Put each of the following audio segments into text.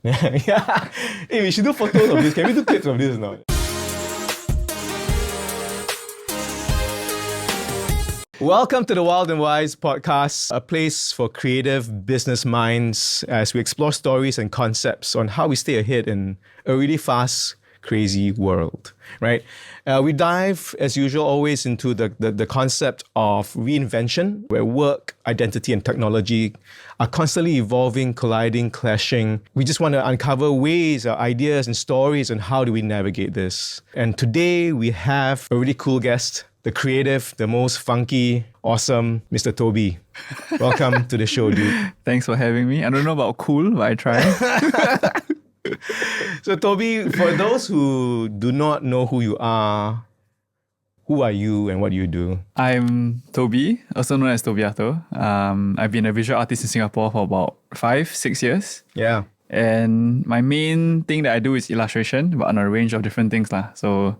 Yeah. Hey, we should do photos of this. Can we do clips of this now? Welcome to the Wild and Wise podcast, a place for creative business minds as we explore stories and concepts on how we stay ahead in a really fast, crazy world, right? We dive, as usual, always into the concept of reinvention, where work, identity, and technology are constantly evolving, colliding, clashing. We just want to uncover ways, ideas, and stories on how do we navigate this. And today we have a really cool guest, the creative, the most funky, awesome Mr. Toby. Welcome to the show, dude. Thanks for having me. I don't know about cool, but I try. So Toby, for those who do not know who you are, who are you and what do you do? I'm Toby, also known as Tobyato. I've been a visual artist in Singapore for about 5-6 years. Yeah. And my main thing that I do is illustration, but on a range of different things. So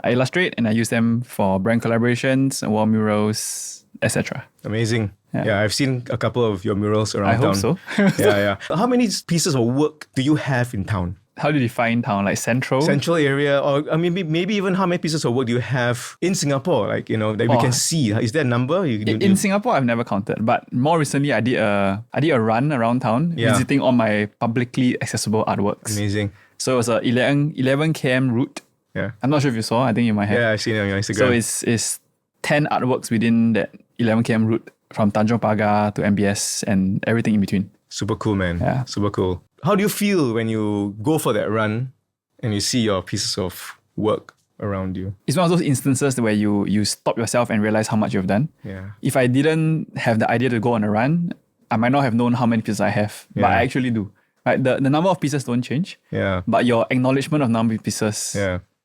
I illustrate and I use them for brand collaborations, wall murals, etc. Amazing. Yeah, I've seen a couple of your murals around I town. hope so. Yeah. How many pieces of work do you have in town? How do you define town? Like central? Central area, or I mean, maybe even how many pieces of work do you have in Singapore? Like, you know, that we can see. Is there a number? In Singapore, I've never counted, but more recently, I did a run around town, visiting all my publicly accessible artworks. Amazing. So it was a 11 km route. Yeah. I'm not sure if you saw. I think you might have. Yeah, I've seen it on your Instagram. So it's 10 artworks within that 11 km route from Tanjong Pagar to MBS and everything in between. Super cool, man. Yeah. Super cool. How do you feel when you go for that run and you see your pieces of work around you? It's one of those instances where you stop yourself and realize how much you've done. Yeah. If I didn't have the idea to go on a run, I might not have known how many pieces I have, but I actually do. Right? The number of pieces don't change, but your acknowledgement of number of pieces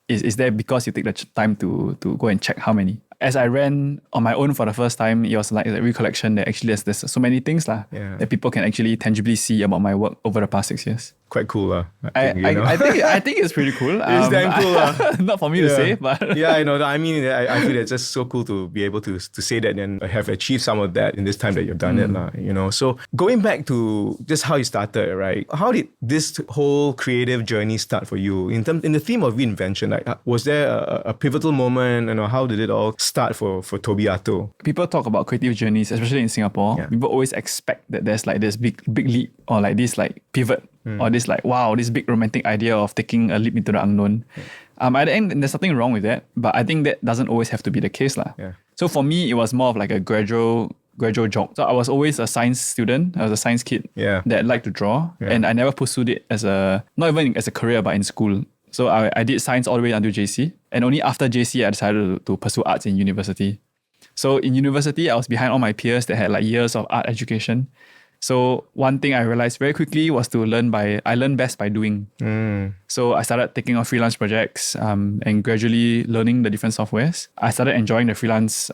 is there because you take the time to go and check how many. As I ran on my own for the first time, it was like a recollection that actually there's so many things that people can actually tangibly see about my work over the past 6 years. Quite cool, I think it's pretty cool. It's damn cool. Not for me to say, but yeah, I know. I mean, I feel it's just so cool to be able to say that and have achieved some of that in this time that you've done it, you know. So going back to just how you started, right? How did this whole creative journey start for you? In the theme of reinvention, like, was there a pivotal moment? You know, how did it all start for Tobyato? People talk about creative journeys, especially in Singapore. People always expect that there's like this big leap or like this like pivot. Or this like, wow, this big romantic idea of taking a leap into the unknown. At the end, there's nothing wrong with that, but I think that doesn't always have to be the case. So for me, it was more of like a gradual jog. So I was always a science student. I was a science kid that liked to draw. And I never pursued it not even as a career, but in school. So I did science all the way until JC. And only after JC, I decided to pursue arts in university. So in university, I was behind all my peers that had like years of art education. So one thing I realized very quickly was I learn best by doing. So I started taking on freelance projects and gradually learning the different softwares. I started enjoying the freelance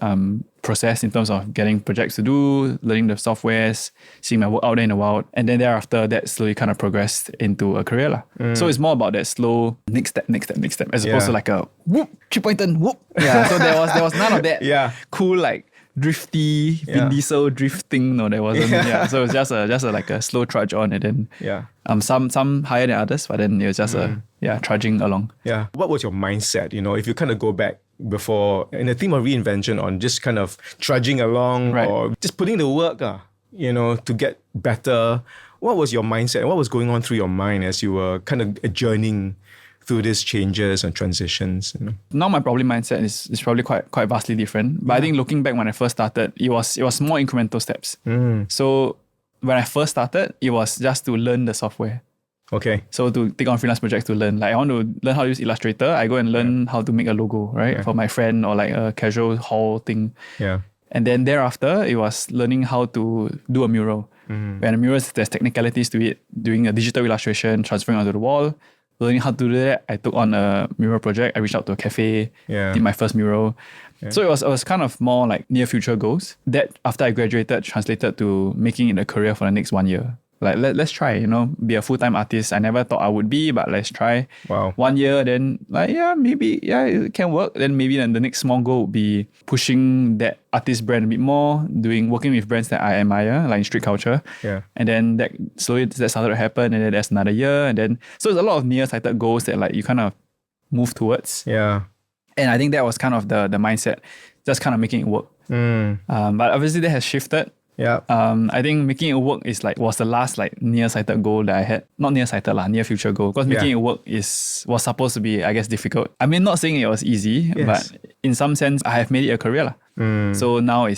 process in terms of getting projects to do, learning the softwares, seeing my work out there in the wild. And then thereafter, that slowly kind of progressed into a career. So it's more about that slow next step, as opposed to like a whoop, 3-point turn, whoop. Yeah. So there was none of that cool like drifty Vin Diesel drifting. No, there wasn't. So it was just a like a slow trudge on, and then some higher than others, but then it was just trudging along. Yeah. What was your mindset? You know, if you kind of go back before in the theme of reinvention on just kind of trudging along or just putting the work, you know, to get better. What was your mindset? What was going on through your mind as you were kind of journeying through these changes and transitions? You know? Now my probably mindset is probably quite vastly different. But I think looking back when I first started, it was more incremental steps. So when I first started, it was just to learn the software. Okay. So to take on freelance projects to learn. Like I want to learn how to use Illustrator. I go and learn how to make a logo, right? For my friend or like a casual haul thing. Yeah. And then thereafter, it was learning how to do a mural. When a mural, there's technicalities to it. Doing a digital illustration, transferring onto the wall. Learning how to do that, I took on a mural project. I reached out to a cafe, did my first mural. So it was kind of more like near future goals. That after I graduated, translated to making it a career for the next 1 year. Like let's try, be a full-time artist. I never thought I would be, but let's try. Wow. 1 year, then maybe it can work. Then maybe the next small goal would be pushing that artist brand a bit more, working with brands that I admire, like in street culture. Yeah. And then that slowly that started to happen, and then there's another year, and then so there's a lot of near-sighted goals that like you kind of move towards. Yeah. And I think that was kind of the mindset, just kind of making it work. But obviously that has shifted. Yeah. I think making it work was the last like near-sighted goal that I had. Not near-sighted lah, near future goal. Because making it work was supposed to be, I guess, difficult. I mean, not saying it was easy, but in some sense, I have made it a career lah. So now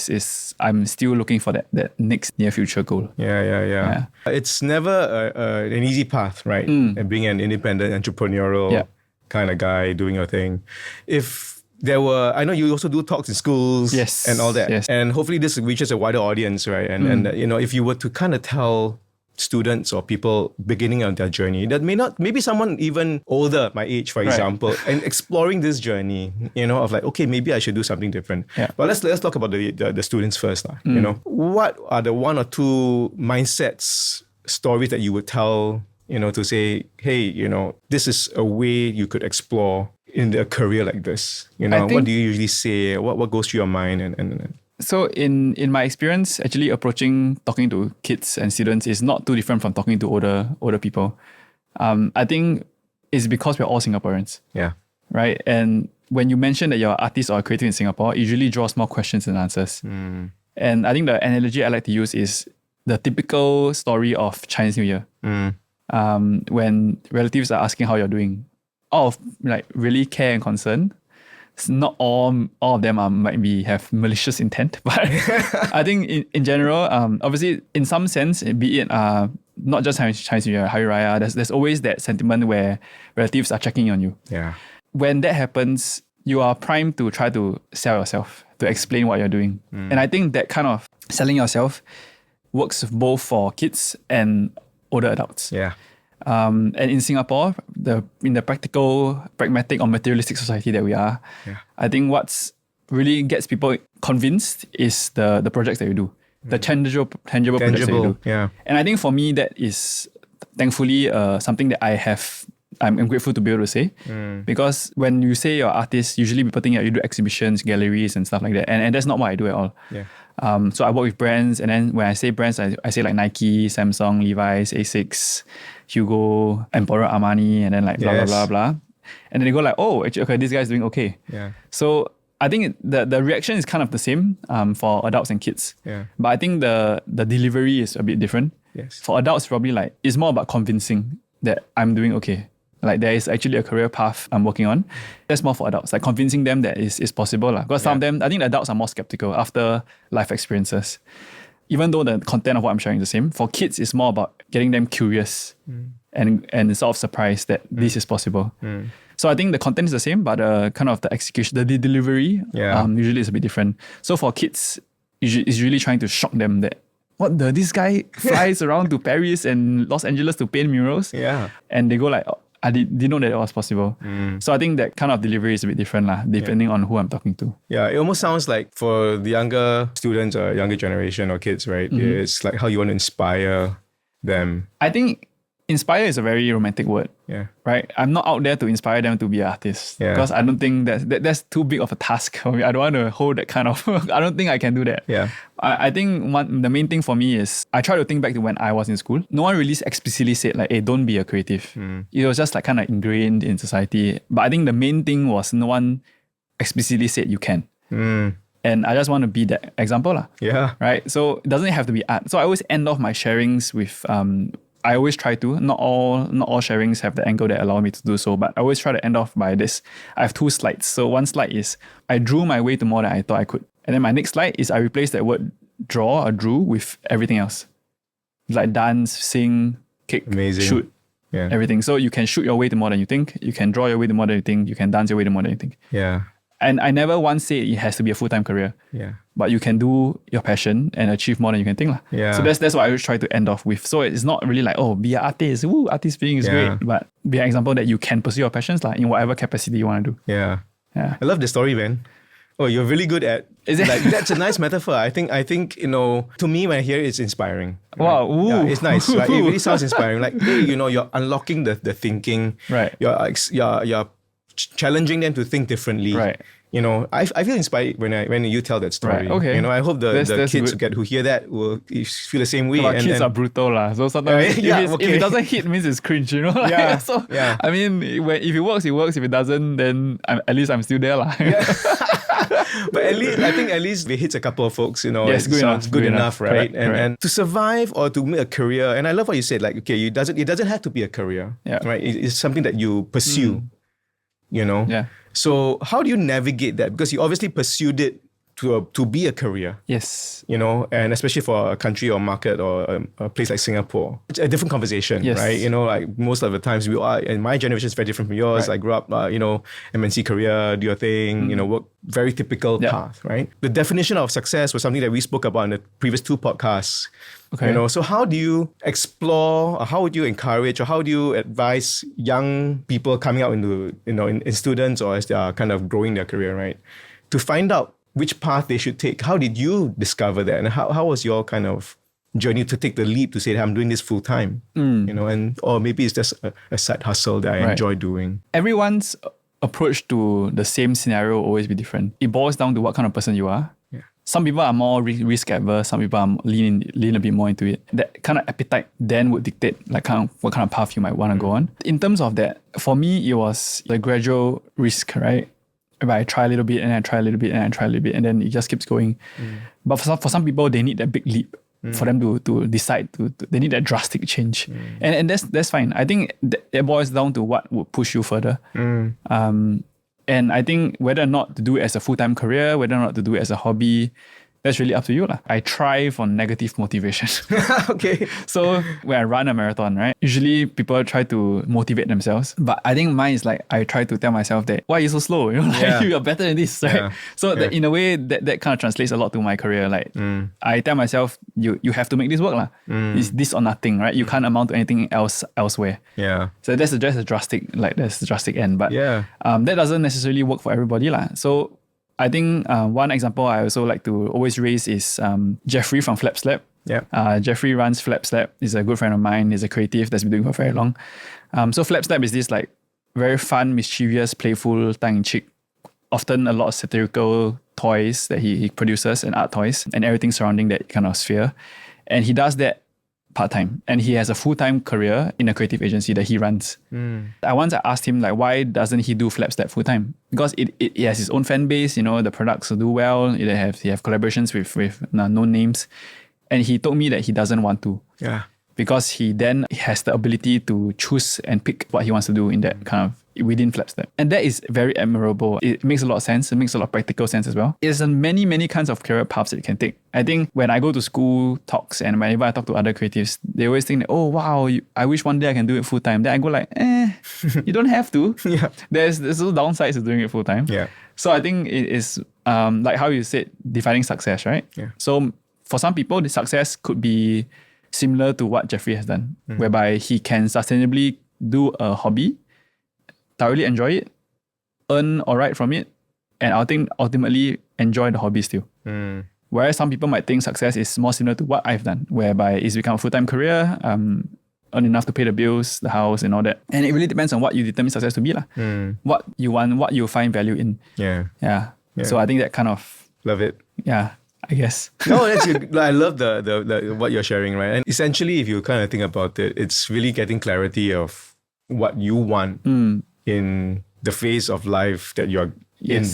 I'm still looking for that next near future goal. Yeah. It's never an easy path, right? And being an independent entrepreneurial kind of guy doing your thing. If there were, I know you also do talks in schools and all that. And hopefully this reaches a wider audience, right? And if you were to kind of tell students or people beginning on their journey that maybe someone even older, my age, for example, and exploring this journey, of like, okay, maybe I should do something different. Yeah. But let's talk about the students first. What are the one or two mindsets, stories that you would tell, to say, hey, this is a way you could explore in a career like this? What do you usually say? What goes through your mind? And So in my experience, actually talking to kids and students is not too different from talking to older people. I think it's because we're all Singaporeans. Yeah. Right? And when you mention that you're an artist or a creative in Singapore, it usually draws more questions than answers. And I think the analogy I like to use is the typical story of Chinese New Year. When relatives are asking how you're doing, all of like really care and concern. Not all of them have malicious intent, but I think in general, obviously in some sense, be it not just Chinese New Year, Hari Raya, there's always that sentiment where relatives are checking on you. Yeah. When that happens, you are primed to try to sell yourself, to explain what you're doing. And I think that kind of selling yourself works both for kids and older adults. Yeah. And in Singapore, in the practical, pragmatic or materialistic society that we are, I think what's really gets people convinced is the projects that you do, the tangible projects that you do. Yeah. And I think for me, that is thankfully something that I'm grateful to be able to say, because when you say you're an artist, usually people think you do exhibitions, galleries and stuff like that. And that's not what I do at all. Yeah. So I work with brands, and then when I say brands, I say like Nike, Samsung, Levi's, Asics, Hugo, Emporio Armani, and then like blah, blah, blah, blah. And then they go like, oh, actually, okay, this guy's doing okay. Yeah. So I think the reaction is kind of the same for adults and kids. Yeah. But I think the delivery is a bit different. Yes. For adults, probably like, it's more about convincing that I'm doing okay. Like there is actually a career path I'm working on. That's more for adults, like convincing them that is possible. Because some of them, I think the adults are more skeptical after life experiences. Even though the content of what I'm sharing is the same, for kids, it's more about getting them curious and sort of surprised that this is possible. So I think the content is the same, but kind of the execution, the delivery usually is a bit different. So for kids, it's really trying to shock them that, this guy flies around to Paris and Los Angeles to paint murals? Yeah. And they go like, I didn't know that it was possible. So I think that kind of delivery is a bit different depending on who I'm talking to. Yeah, it almost sounds like for the younger students or younger generation or kids, right? It's like how you want to inspire them. I think inspire is a very romantic word. Yeah. Right? I'm not out there to inspire them to be an artist. Yeah. Because I don't think that's too big of a task for me. I don't want to hold that kind of... I don't think I can do that. Yeah. I think the main thing for me is I try to think back to when I was in school. No one really explicitly said like, hey, don't be a creative. It was just like kind of ingrained in society. But I think the main thing was no one explicitly said you can. And I just want to be that example. Yeah. Right? So it doesn't have to be art. So I always end off my sharings with... I always try to. Not all sharings have the angle that allow me to do so, but I always try to end off by this. I have 2 slides. So one slide is I drew my way to more than I thought I could. And then my next slide is I replaced that word draw or drew with everything else. Like dance, sing, kick, shoot, everything. So you can shoot your way to more than you think. You can draw your way to more than you think. You can dance your way to more than you think. Yeah. And I never once say it has to be a full-time career. Yeah. But you can do your passion and achieve more than you can think. Yeah. So that's what I always try to end off with. So it's not really like, oh, be an artist. Woo, artist being is great. But be an example that you can pursue your passions in whatever capacity you want to do. Yeah. Yeah. I love the story, man. Oh, you're really good at. Is it? Like, that's a nice metaphor. I think to me when I hear it, it's inspiring. Wow. Right? Yeah, Ooh. it's nice. Right? It really sounds inspiring. Like, hey, you're unlocking the thinking. Right. You're challenging them to think differently. Right. I feel inspired when you tell that story. Right, okay. I hope the That's kids good. who hear that will feel the same way. But kids are brutal lah. So sometimes if it doesn't hit, means it's cringe, Like, Yeah, so yeah. I mean, if it works, it works. If it doesn't, then at least I'm still there lah. But I think at least it hits a couple of folks, Yes, it good sounds enough, good good enough, enough. right? Correct. And to survive or to make a career, and I love what you said, like, okay, it doesn't have to be a career, Yeah. right? It's something that you pursue, Yeah. So how do you navigate that? Because you obviously pursued it to be a career. Yes. And especially for a country or market or a place like Singapore, it's a different conversation, Yes. right? Like most of the times we are, and my generation is very different from yours. Right. I grew up, MNC career, do your thing, work, very typical Yeah. path, right? The definition of success was something that we spoke about in the previous 2 podcasts. Okay. So how do you explore, or how would you encourage, or how do you advise young people coming out into, in students or as they are kind of growing their career, right? To find out which path they should take. How did you discover that? And how was your kind of journey to take the leap to say, I'm doing this full time, or maybe it's just a side hustle that I enjoy doing. Everyone's approach to the same scenario will always be different. It boils down to what kind of person you are. Yeah. Some people are more risk averse. Some people are lean a bit more into it. That kind of appetite then would dictate like what kind of path you might want to go on. In terms of that, for me, it was a gradual risk, right? Where I try a little bit and I try a little bit and I try a little bit and then it just keeps going. But for some people, they need that big leap for them to decide they need that drastic change. And that's fine. I think it boils down to what would push you further. And I think whether or not to do it as a full-time career, whether or not to do it as a hobby, that's really up to you. I thrive on negative motivation. Okay. So when I run a marathon, right, usually people try to motivate themselves. But I think mine is like, I try to tell myself that, why are you so slow? You are better than this, right? Yeah. So that in a way, that kind of translates a lot to my career. Like I tell myself, you have to make this work. It's this or nothing, right? You can't amount to anything else elsewhere. Yeah. So that's a drastic end. But Yeah. that doesn't necessarily work for everybody. So I think one example I also like to always raise is Jeffrey from FlapSlap. Yeah. Jeffrey runs FlapSlap. He's a good friend of mine. He's a creative that's been doing it for very long. So FlapSlap is this like very fun, mischievous, playful, tongue-in-cheek, often a lot of satirical toys that he produces and art toys and everything surrounding that kind of sphere. And he does that part-time. And he has a full-time career in a creative agency that he runs. I asked him, like, why doesn't he do FlapSlap full-time? Because it has its own fan base, the products do well, he have collaborations with known names. And he told me that he doesn't want to. Yeah. Because he then has the ability to choose and pick what he wants to do in that kind of within FlapSlap. And that is very admirable. It makes a lot of sense. It makes a lot of practical sense as well. There's many, many kinds of career paths that you can take. I think when I go to school talks and whenever I talk to other creatives, they always think that, oh, wow, I wish one day I can do it full time. Then I go like, you don't have to. Yeah. There's also downsides to doing it full time. Yeah. So I think it is like how you said, defining success, right? Yeah. So for some people, the success could be similar to what Jeffrey has done, whereby he can sustainably do a hobby, thoroughly enjoy it, earn all right from it, and I think ultimately enjoy the hobby still. Whereas some people might think success is more similar to what I've done, whereby it's become a full-time career, earn enough to pay the bills, the house and all that. And it really depends on what you determine success to be. What you want, what you find value in. Yeah. So I think that kind of... Love it. Yeah, I guess. No, that's good. I love the what you're sharing, right? And essentially, if you kind of think about it, it's really getting clarity of what you want in the phase of life that you're in,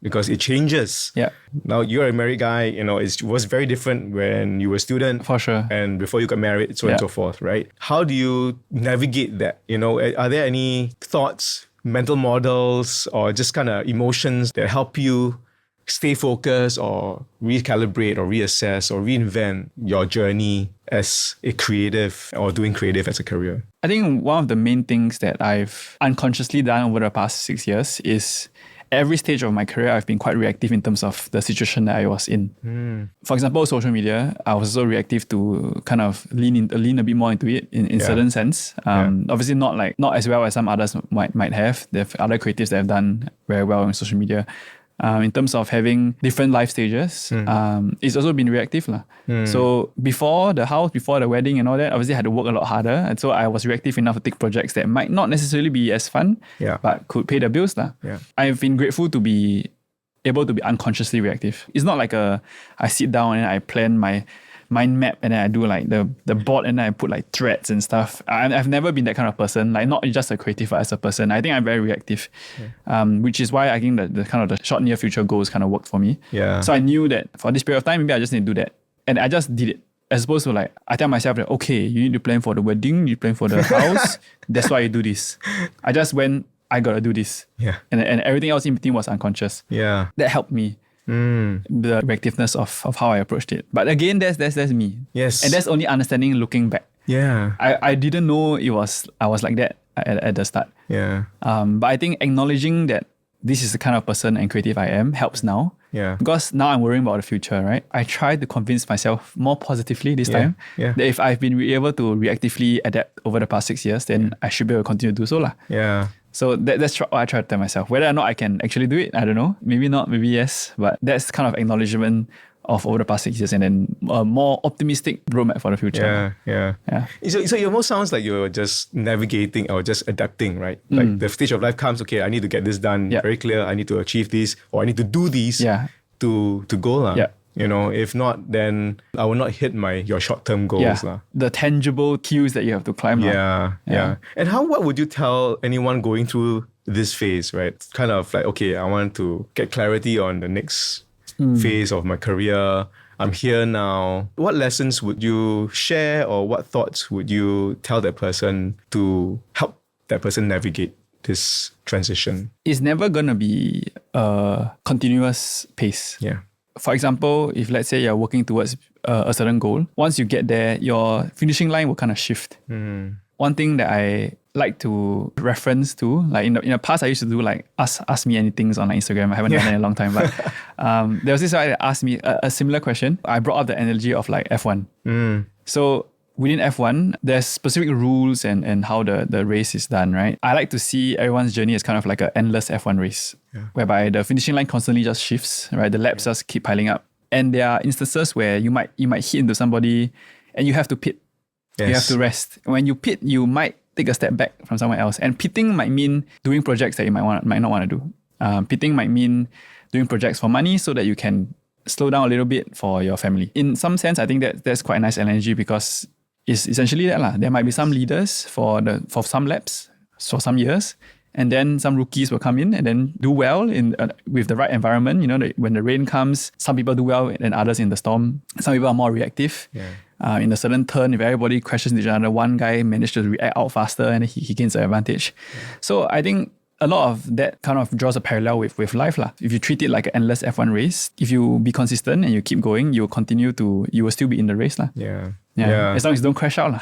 because it changes. Yeah. Now you're a married guy. It was very different when you were a student, For sure. and before you got married, so on and so forth, right? How do you navigate that? Are there any thoughts, mental models, or just kind of emotions that help you stay focused or recalibrate or reassess or reinvent your journey as a creative or doing creative as a career? I think one of the main things that I've unconsciously done over the past 6 years is every stage of my career, I've been quite reactive in terms of the situation that I was in. For example, social media, I was also reactive to kind of lean a bit more into it in certain sense. Obviously not as well as some others might have. There are other creatives that have done very well in social media. in terms of having different life stages. It's also been reactive lah. So before the house, before the wedding and all that, obviously I had to work a lot harder. And so I was reactive enough to take projects that might not necessarily be as fun, but could pay the bills lah. I've been grateful to be able to be unconsciously reactive. It's not like I sit down and I plan my mind map and then I do like the board and then I put like threads and stuff. I've never been that kind of person, like not just a creative but as a person. I think I'm very reactive, which is why I think that the kind of the short near future goals kind of worked for me. So I knew that for this period of time, maybe I just need to do that. And I just did it. As opposed to like, I tell myself that, okay, you need to plan for the wedding, you plan for the house. That's why you do this. I just went, I gotta do this. And everything else in between was unconscious. That helped me. The reactiveness of how I approached it. But again, that's me. And that's only understanding looking back. I didn't know I was like that at the start. But I think acknowledging that this is the kind of person and creative I am helps now. Because now I'm worrying about the future, right? I try to convince myself more positively this time that if I've been able to reactively adapt over the past 6 years, then I should be able to continue to do so lah. So that's what I try to tell myself. Whether or not I can actually do it, I don't know. Maybe not, maybe yes. But that's kind of acknowledgement of over the past 6 years and then a more optimistic roadmap for the future. So it almost sounds like you're just navigating or just adapting, right? Like the stage of life comes, okay, I need to get this done, very clear, I need to achieve this, or I need to do these to go lah. You know, if not, then I will not hit your short-term goals. The tangible cues that you have to climb. And what would you tell anyone going through this phase, right? It's kind of like, okay, I want to get clarity on the next phase of my career. I'm here now. What lessons would you share or what thoughts would you tell that person to help that person navigate this transition? It's never going to be a continuous pace. For example, if let's say you're working towards a certain goal, once you get there, your finishing line will kind of shift. One thing that I like to reference to, like in the past, I used to do like ask me anything on like Instagram. I haven't done it in a long time, but there was this guy that asked me a similar question. I brought up the analogy of like F1. So within F1, there's specific rules and how the race is done, right? I like to see everyone's journey as kind of like an endless F1 race, whereby the finishing line constantly just shifts, right? The laps just keep piling up. And there are instances where you might hit into somebody and you have to pit. You have to rest. When you pit, you might take a step back from someone else. And pitting might mean doing projects that you might not want to do. Pitting might mean doing projects for money so that you can slow down a little bit for your family. In some sense, I think that's quite a nice analogy because it's essentially that lah. There might be some leaders for some laps, for some years, and then some rookies will come in and then do well with the right environment. You know, when the rain comes, some people do well and others in the storm. Some people are more reactive. In a certain turn, if everybody crashes into each other, one guy managed to react out faster and he gains the advantage. So I think a lot of that kind of draws a parallel with life lah. If you treat it like an endless F1 race, if you be consistent and you keep going, you will still be in the race lah. As long as you don't crash out lah.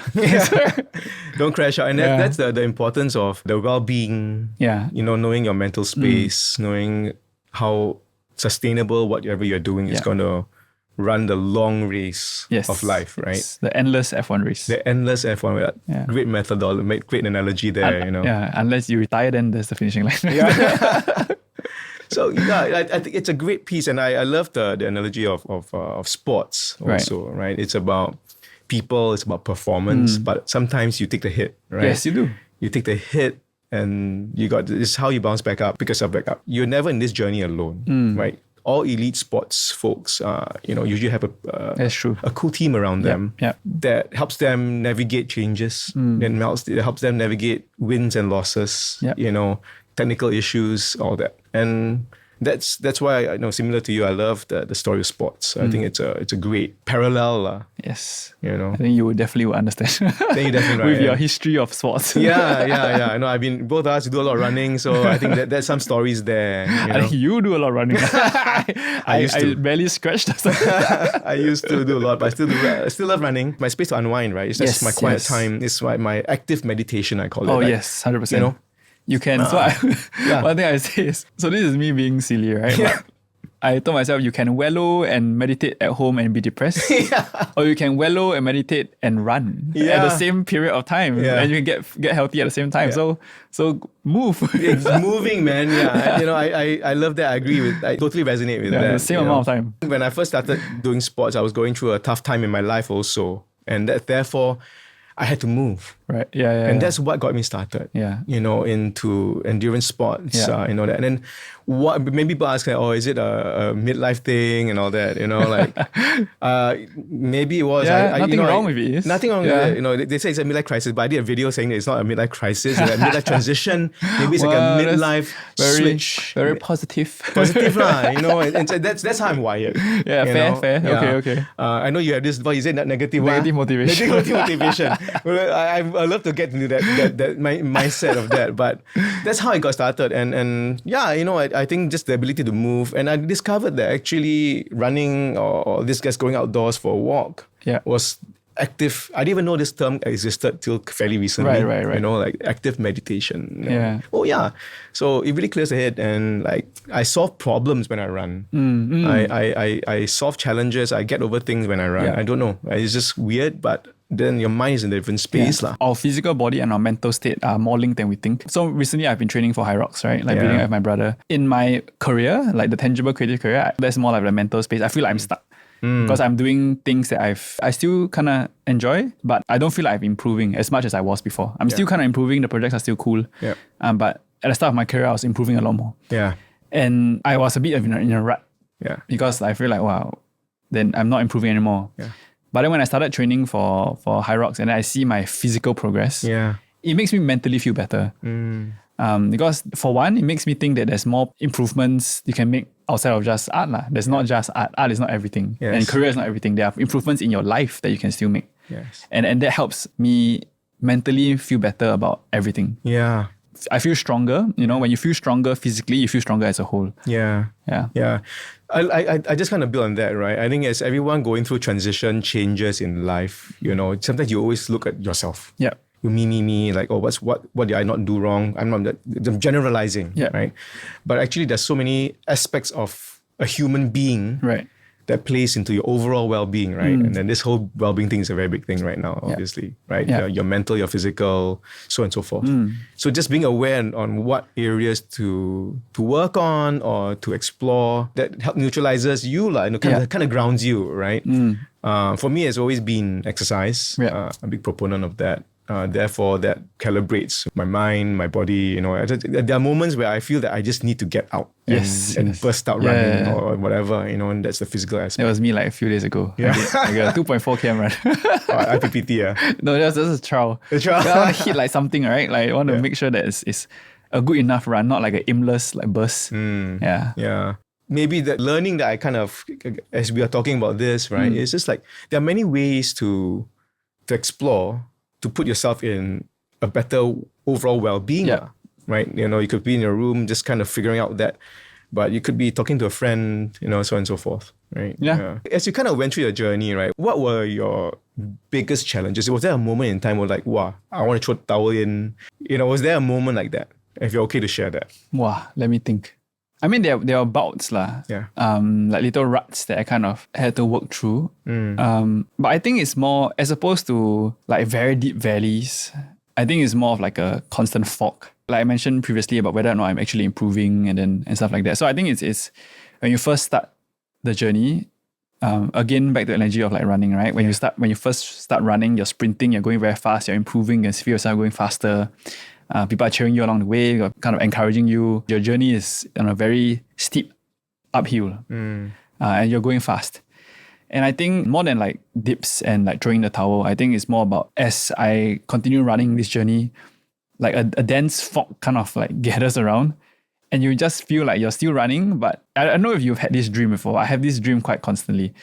Don't crash out. And that's the importance of the well-being, you know, knowing your mental space, knowing how sustainable whatever you're doing is going to run the long race of life, right? It's the endless F1 race. The endless F1. Great methodology, great analogy there, you know. Unless you retire, then there's the finishing line. So I think it's a great piece, and I love the analogy of sports also, right? It's about people, it's about performance, but sometimes you take the hit, right? Yes, you do. You take the hit, and this is how you bounce back up, pick yourself back up. You're never in this journey alone, right? All elite sports folks, usually have a cool team around them that helps them navigate changes, and helps them navigate wins and losses, you know, technical issues, all that. And that's why I know, similar to you, I love the story of sports. I think it's a great parallel. Yes. You know, I think you definitely will understand. Then you definitely with your history of sports. I know. Both of us do a lot of running, so I think there's some stories there. I think you do a lot of running. I barely scratched. I used to do a lot, but I still love running. My space to unwind, right? It's just my quiet time. It's my active meditation, I call it. Oh, right? yes, 100%. You know? You can. One thing I say is, so this is me being silly, right? I told myself you can wallow and meditate at home and be depressed, or you can wallow and meditate and run at the same period of time, and you can get healthy at the same time. So move. It's moving, man. Yeah, I love that. I agree with. I totally resonate with that. The same amount of time. When I first started doing sports, I was going through a tough time in my life also, and therefore I had to move. Right. Yeah. And that's what got me started. Yeah. Into endurance sports. Yeah. That. And then what? Maybe people ask, oh, is it a midlife thing and all that? Maybe it was. Nothing wrong with it. Nothing wrong with it. They say it's a midlife crisis, but I did a video saying that it's not a midlife crisis. It's a midlife transition. Maybe it's like a midlife switch. Very positive. Positive lah. And so that's how I'm wired. Yeah. Fair. Yeah. Okay. I know you have this. What is it? Negative motivation. Negative motivation. Well, I love to get into that mindset of that, but that's how I got started. And I think just the ability to move, and I discovered that actually running or this guy's going outdoors for a walk was active. I didn't even know this term existed till fairly recently. Right. Like active meditation. Yeah. Oh yeah. So it really clears the head, and like I solve problems when I run. I solve challenges. I get over things when I run. I don't know. It's just weird, but then your mind is in a different space. Our physical body and our mental state are more linked than we think. So recently I've been training for high rocks, right? Like building up with my brother. In my career, like the tangible creative career, that's more like the mental space. I feel like I'm stuck. Because I'm doing things that I still kind of enjoy, but I don't feel like I'm improving as much as I was before. I'm still kind of improving. The projects are still cool. Yeah. But at the start of my career, I was improving a lot more. Yeah. And I was a bit in a rut. Yeah. Because I feel like, wow, then I'm not improving anymore. Yeah. But then when I started training for high rocks and then I see my physical progress, it makes me mentally feel better. Because for one, it makes me think that there's more improvements you can make outside of just art. There's not just art. Art is not everything. Yes. And career is not everything. There are improvements in your life that you can still make. Yes. And that helps me mentally feel better about everything. Yeah. I feel stronger. When you feel stronger physically, you feel stronger as a whole. Yeah. I just kind of build on that, right? I think as everyone going through transition, changes in life, sometimes you always look at yourself. Yeah. You me, like, oh, what did I not do wrong? I'm generalizing, right? But actually, there's so many aspects of a human being, right, that plays into your overall well-being, right? And then this whole well-being thing is a very big thing right now, obviously, right? Yeah. Your mental, your physical, so on and so forth. So just being aware on what areas to work on or to explore that help neutralizes you, kind of grounds you, right? For me, it's always been exercise. A big proponent of that. Therefore, that calibrates my mind, my body. There are moments where I feel that I just need to get out and burst out running or whatever. And that's the physical aspect. That was me like a few days ago. Yeah, I got a 2.4 km run. IPPT, yeah. No, that's a trial. A trial. I want to hit like something, right? Like I want to make sure that it's a good enough run, not like an aimless like burst. Yeah. Maybe the learning that I kind of, as we are talking about this, right? It's just like there are many ways to explore, to put yourself in a better overall well-being, right? You could be in your room just kind of figuring out that, but you could be talking to a friend, so on and so forth, right? Yeah. As you kind of went through your journey, right? What were your biggest challenges? Was there a moment in time where like, wow, I want to throw the towel in? Was there a moment like that? If you're okay to share that. Wow, let me think. I mean, there are bouts lah. Yeah. Like little ruts that I kind of had to work through. But I think it's more, as opposed to like very deep valleys, I think it's more of like a constant fog. Like I mentioned previously about whether or not I'm actually improving and stuff like that. So I think it's when you first start the journey, again, back to the energy of like running, right? When you first start running, you're sprinting, you're going very fast, you're improving, you feel yourself going faster. People are cheering you along the way, kind of encouraging you. Your journey is on a very steep uphill, and you're going fast. And I think more than like dips and like throwing the towel, I think it's more about as I continue running this journey, like a dense fog kind of like gathers around, and you just feel like you're still running. But I don't know if you've had this dream before. I have this dream quite constantly,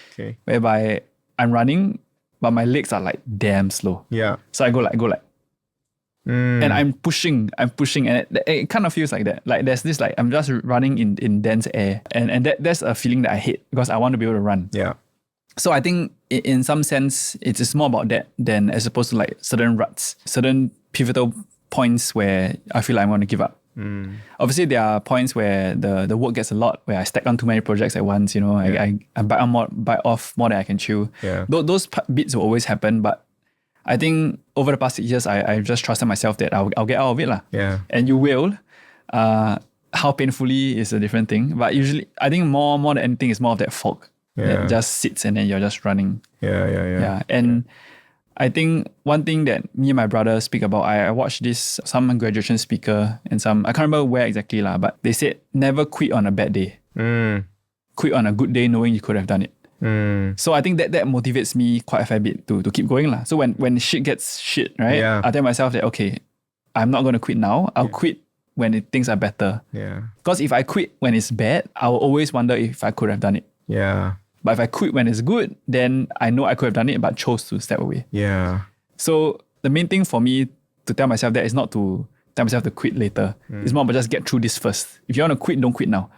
whereby I'm running, but my legs are like damn slow. Yeah. So I go like. And I'm pushing, and it kind of feels like that. Like there's this like I'm just running in dense air, and that's a feeling that I hate because I want to be able to run. Yeah. So I think in some sense it's more about that than as opposed to like certain ruts, certain pivotal points where I feel like I want to give up. Obviously, there are points where the work gets a lot, where I stack on too many projects at once. You know, I bite off more than I can chew. Yeah. Those bits will always happen, but I think over the past 6 years, I just trusted myself that I'll get out of it lah. Yeah. And you will. How painfully is a different thing, but usually I think more than anything is more of that fog that just sits and then you're just running. Yeah. And I think one thing that me and my brother speak about, I watched some graduation speaker and I can't remember where exactly lah, but they said never quit on a bad day. Quit on a good day knowing you could have done it. So I think that motivates me quite a fair bit to keep going lah. So when shit gets shit, right? I tell myself that, okay, I'm not going to quit now. I'll quit when things are better. Yeah. Because if I quit when it's bad, I will always wonder if I could have done it. Yeah. But if I quit when it's good, then I know I could have done it but chose to step away. Yeah. So the main thing for me to tell myself that is not to tell myself to quit later. It's more about just get through this first. If you want to quit, don't quit now.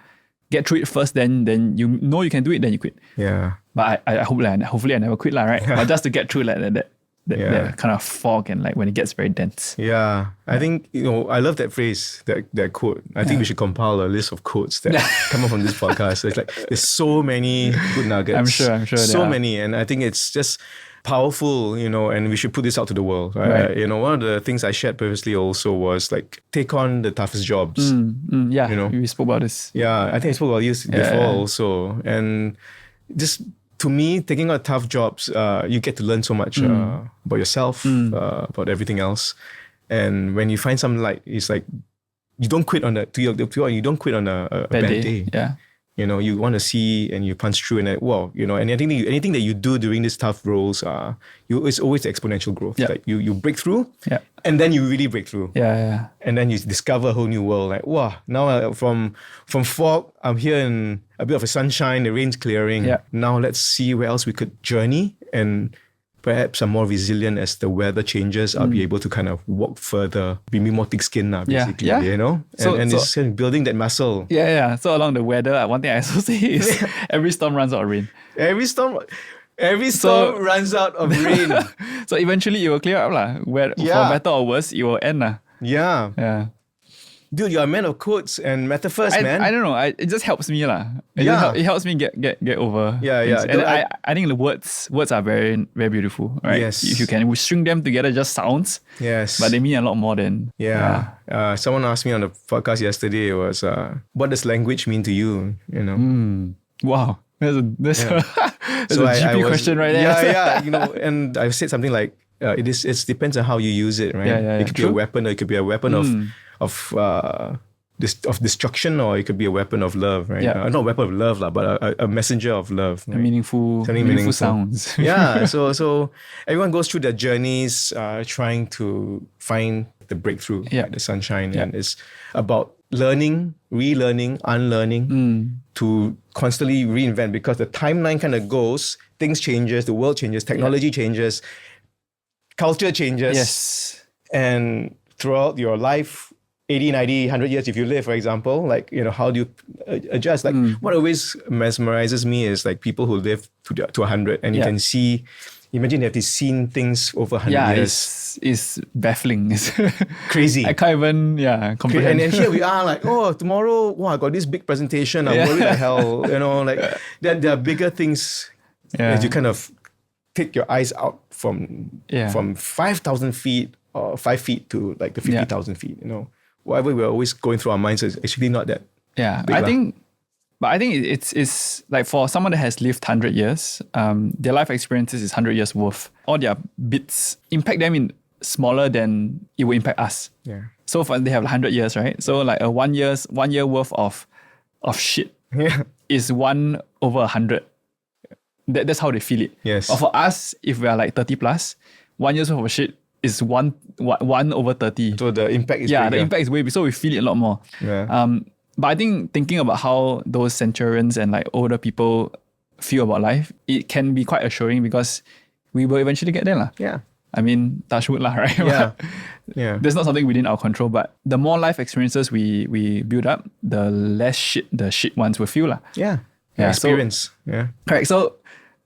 Get through it first, then you know you can do it, then you quit. Yeah. But I hope hopefully I never quit lah, right? But just to get through that kind of fog and like when it gets very dense. Yeah. I think, I love that phrase, that quote. I think we should compile a list of quotes that come up from this podcast. So it's like, there's so many good nuggets. I'm sure. So many. And I think it's just powerful, and we should put this out to the world. Right? One of the things I shared previously also was like, take on the toughest jobs. We spoke about this. Yeah. I think I spoke about this before also. And just, to me, taking on tough jobs, you get to learn so much about yourself, about everything else. And when you find something like, it's like, you don't quit on you don't quit on a bad day. Yeah. You want to see and you punch through and and anything that you do during these tough roles, it's always exponential growth. Yeah. Like you break through and then you really break through. Yeah. And then you discover a whole new world. Like, wow, now from fog, I'm here in a bit of a sunshine, the rain's clearing. Yeah. Now let's see where else we could journey, and perhaps I'm more resilient as the weather changes. I'll be able to kind of walk further, be more thick-skinned now, basically, And it's kind of building that muscle. Yeah. So along the weather, one thing I also say is every storm runs out of rain. Every storm runs out of rain. So eventually it will clear up lah. For better or worse, it will end lah. Yeah. Dude, you're a man of quotes and metaphors, man. I don't know. It just helps me lah. It helps me get over. Yeah. And I think the words are very, very beautiful, right? Yes. If you can string them together, just sounds. Yes. But they mean a lot more than. Yeah. Someone asked me on the podcast yesterday, it was, what does language mean to you? Wow. That's a GP question right there. Yeah. And I said something like, it depends on how you use it, right? It could be a weapon, or it could be a weapon of destruction, or it could be a weapon of love, right? Not a weapon of love, but a messenger of love. Right? Meaningful sounds. Yeah. So everyone goes through their journeys, trying to find the breakthrough, the sunshine, and it's about learning, relearning, unlearning, to constantly reinvent, because the timeline kind of goes, things changes, the world changes, technology changes, culture changes. Yes. And throughout your life, 80, 90, 100 years, if you live, for example, like, how do you adjust? Like, what always mesmerizes me is like people who live to 100, and you can see, imagine if they've seen things over 100 years. It's baffling. It's crazy. I can't even comprehend. And here we are like, tomorrow, I got this big presentation. I'm worried the hell, like there are bigger things as you kind of take your eyes out from 5,000 feet or 5 feet to like the 50,000 feet, whatever we're always going through our minds is actually not that. Yeah, I think it's like for someone that has lived 100 years, their life experiences is 100 years worth. All their bits impact them in smaller than it will impact us. Yeah. So for they have 100 years, right? So like a 1 year worth of shit is 1 over 100. That's how they feel it. Yes. Or for us, if we are like 30 plus, 1 year's worth of shit is 1 over 30. So the impact is bigger. The impact is way big. So we feel it a lot more. Yeah. But I think thinking about how those centurions and like older people feel about life, it can be quite assuring, because we will eventually get there lah. Yeah. I mean, touch wood lah, right? Yeah. There's not something within our control, but the more life experiences we build up, the less shit the shit ones will feel lah. Yeah. Experience. Correct. So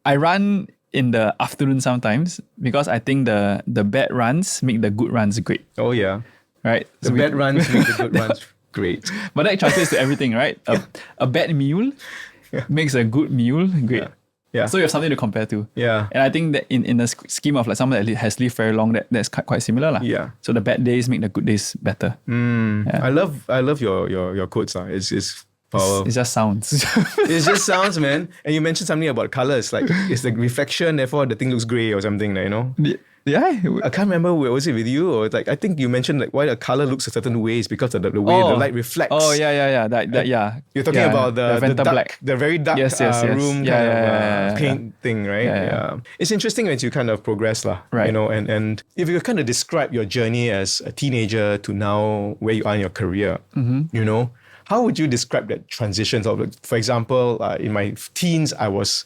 I run in the afternoon sometimes, because I think the bad runs make the good runs great. Oh yeah. Right? The bad runs make the good runs Great. But that translates to everything, right? A bad meal makes a good meal great. Yeah. So you have something to compare to. Yeah. And I think that in the scheme of like someone that has lived very long, that's quite similar lah. Yeah. So the bad days make the good days better. I love your quotes. It's power. It just sounds. It just sounds, man. And you mentioned something about colors, like it's the reflection, therefore the thing looks grey or something, like, you know. Yeah. I can't remember, was it with you, or like I think you mentioned like why a color looks a certain way is because of the way the light reflects. Oh yeah. That You're talking about the dark, black. the very dark room kind of paint thing, right? Yeah. It's interesting as you kind of progress, right? You know, and if you kind of describe your journey as a teenager to now where you are in your career, you know, how would you describe that transition? So, for example, in my teens, I was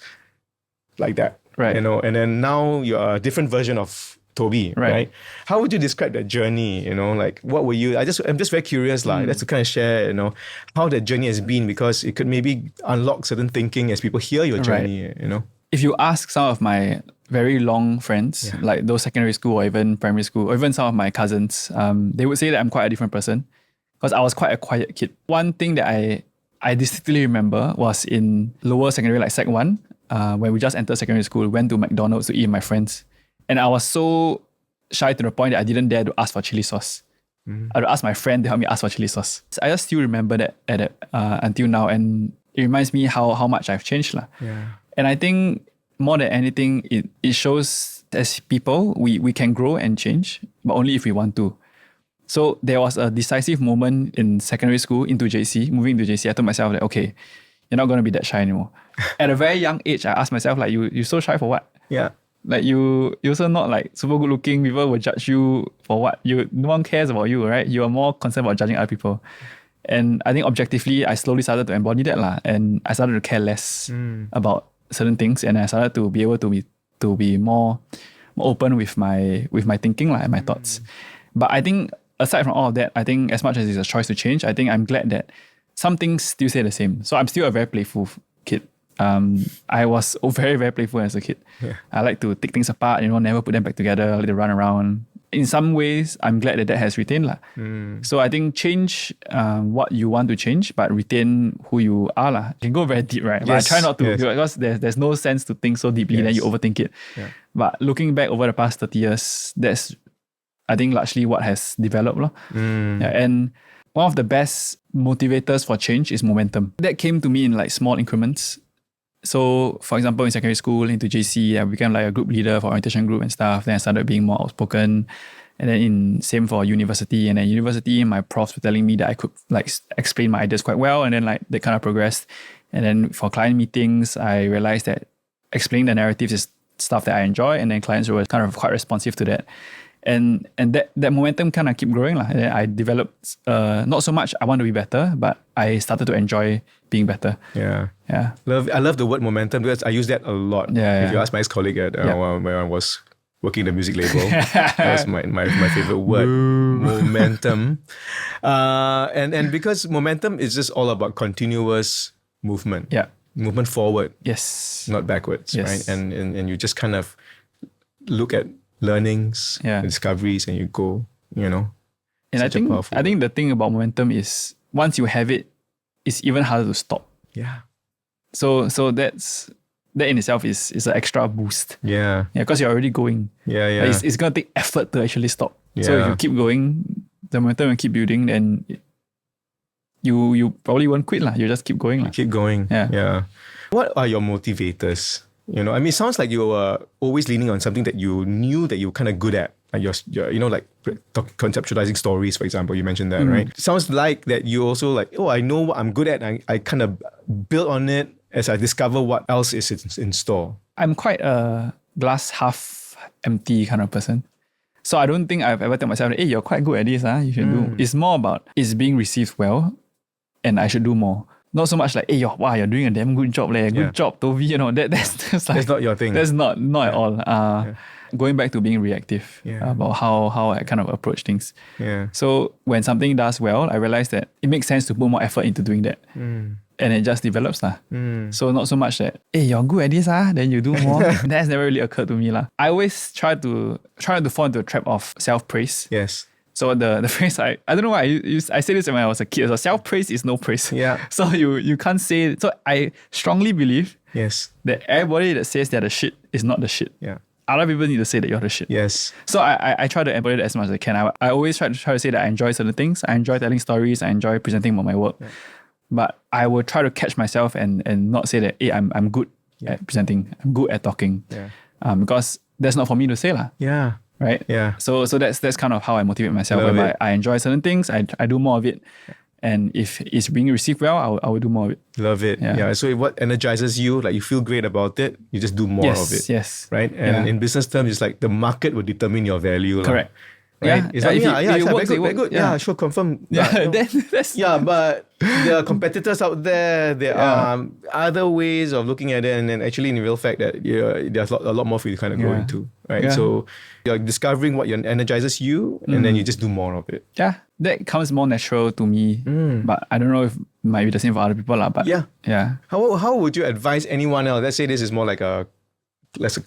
like that. Right. You know, and then now you're a different version of Toby, right? How would you describe that journey? You know, like what were you? I'm just very curious, just to kind of share, you know, how that journey has been, because it could maybe unlock certain thinking as people hear your journey, you know. If you ask some of my very long friends, like those secondary school or even primary school, or even some of my cousins, they would say that I'm quite a different person because I was quite a quiet kid. One thing that I distinctly remember was in lower secondary, like Sec 1, when we just entered secondary school, went to McDonald's to eat with my friends. And I was so shy to the point that I didn't dare to ask for chili sauce. I would ask my friend to help me ask for chili sauce. I just still remember that until now, and it reminds me how much I've changed. Yeah. And I think more than anything, it shows as people, we can grow and change, but only if we want to. So there was a decisive moment in secondary school into JC, moving to JC. I told myself that, okay, you're not going to be that shy anymore. At a very young age, I asked myself, like, you so shy for what? Yeah. Like you also not like super good looking. People will judge you for what? No one cares about you, right? You are more concerned about judging other people. And I think objectively, I slowly started to embody that and I started to care less about certain things, and I started to be able to be more open with my thinking and my thoughts. But I think aside from all of that, I think as much as it's a choice to change, I think I'm glad that some things still stay the same. So I'm still a very playful kid. I was very, very playful as a kid. Yeah. I like to take things apart, never put them back together, I like to run around. In some ways, I'm glad that has retained. So I think change what you want to change, but retain who you are. You can go very deep, right? Yes. But I try not to, because there's no sense to think so deeply, then you overthink it. Yeah. But looking back over the past 30 years, that's, I think, largely what has developed. And one of the best motivators for change is momentum. That came to me in like small increments. So, for example, in secondary school, into JC, I became like a group leader for orientation group and stuff. Then I started being more outspoken. And then same for university. And then university, my profs were telling me that I could like explain my ideas quite well. And then like they kind of progressed. And then for client meetings, I realized that explaining the narratives is stuff that I enjoy. And then clients were kind of quite responsive to that. And that momentum kind of keep growing. And then I developed, not so much I want to be better, but I started to enjoy being better. Yeah. I love the word momentum because I use that a lot. If you ask my ex-colleague at when I was working the music label, that was my favorite word, momentum. And because momentum is just all about continuous movement. Yeah. Movement forward. Yes. Not backwards, yes. right? And you just kind of look at learnings, discoveries, and you go, And I think the thing about momentum is once you have it, it's even harder to stop. Yeah. So that in itself is an extra boost. Yeah. Because you're already going. Yeah. It's gonna take effort to actually stop. Yeah. So if you keep going, the momentum will keep building, then you probably won't quit. You just keep going. You keep going. Yeah. What are your motivators? It sounds like you were always leaning on something that you knew that you were kind of good at. Like you're like conceptualizing stories, for example, you mentioned that, right? It sounds like that you also like, I know what I'm good at. I kind of build on it as I discover what else is in store. I'm quite a glass half empty kind of person. So I don't think I've ever told myself, hey, you're quite good at this, you should do. It's more about it's being received well and I should do more. Not so much like, hey, you're doing a damn good job, good job, Toby. That's like, that's not your thing. That's not at all. Going back to being reactive about how I kind of approach things. Yeah. So when something does well, I realize that it makes sense to put more effort into doing that. And it just develops. So not so much that, hey, you're good at this, then you do more. That has never really occurred to me. I always try to fall into the trap of self-praise. Yes. So the phrase I don't know why I said this when I was a kid. So self-praise is no praise. Yeah. So you can't say. So I strongly believe that everybody that says they're the shit is not the shit. Yeah. Other people need to say that you're the shit. Yes. So I try to embody that as much as I can. I always try to say that I enjoy certain things. I enjoy telling stories. I enjoy presenting about my work. Yeah. But I will try to catch myself and not say that, hey, I'm good at presenting. I'm good at talking. Yeah. Because that's not for me to say lah. Yeah. Right? Yeah. So that's kind of how I motivate myself. Whereby I enjoy certain things. I do more of it. And if it's being received well, I will do more of it. Love it. Yeah. So what energizes you, like you feel great about it, you just do more of it. Yes. Right? And in business terms, it's like the market will determine your value. Correct. Right? Yeah. It's like, very good. Yeah, sure, confirm. That's but there are competitors out there. There are other ways of looking at it, and then actually, in real fact, that there's a lot more for you to kind of go into. Right? Yeah. So you're discovering what energizes you, and then you just do more of it. Yeah, that comes more natural to me. But I don't know if it might be the same for other people, but yeah. How would you advise anyone else? Let's say this is more like a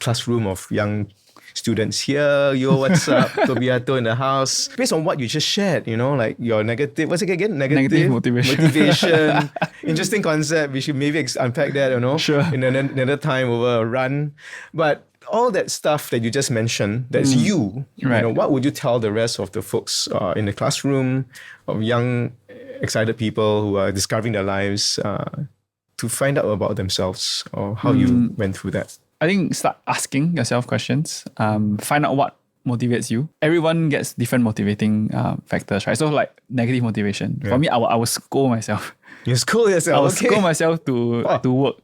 classroom of young students here. Yo, what's up? Tobyato in the house. Based on what you just shared, like your negative, what's it again? Negative motivation. Interesting concept. We should maybe unpack that, Sure. in another time over a run. But all that stuff that you just mentioned, that's you. Right. What would you tell the rest of the folks in the classroom, of young, excited people who are discovering their lives to find out about themselves, or how you went through that? I think start asking yourself questions. Find out what motivates you. Everyone gets different motivating factors, right? So like negative motivation. For me, I will scold myself. You scold yourself? I will scold myself to work.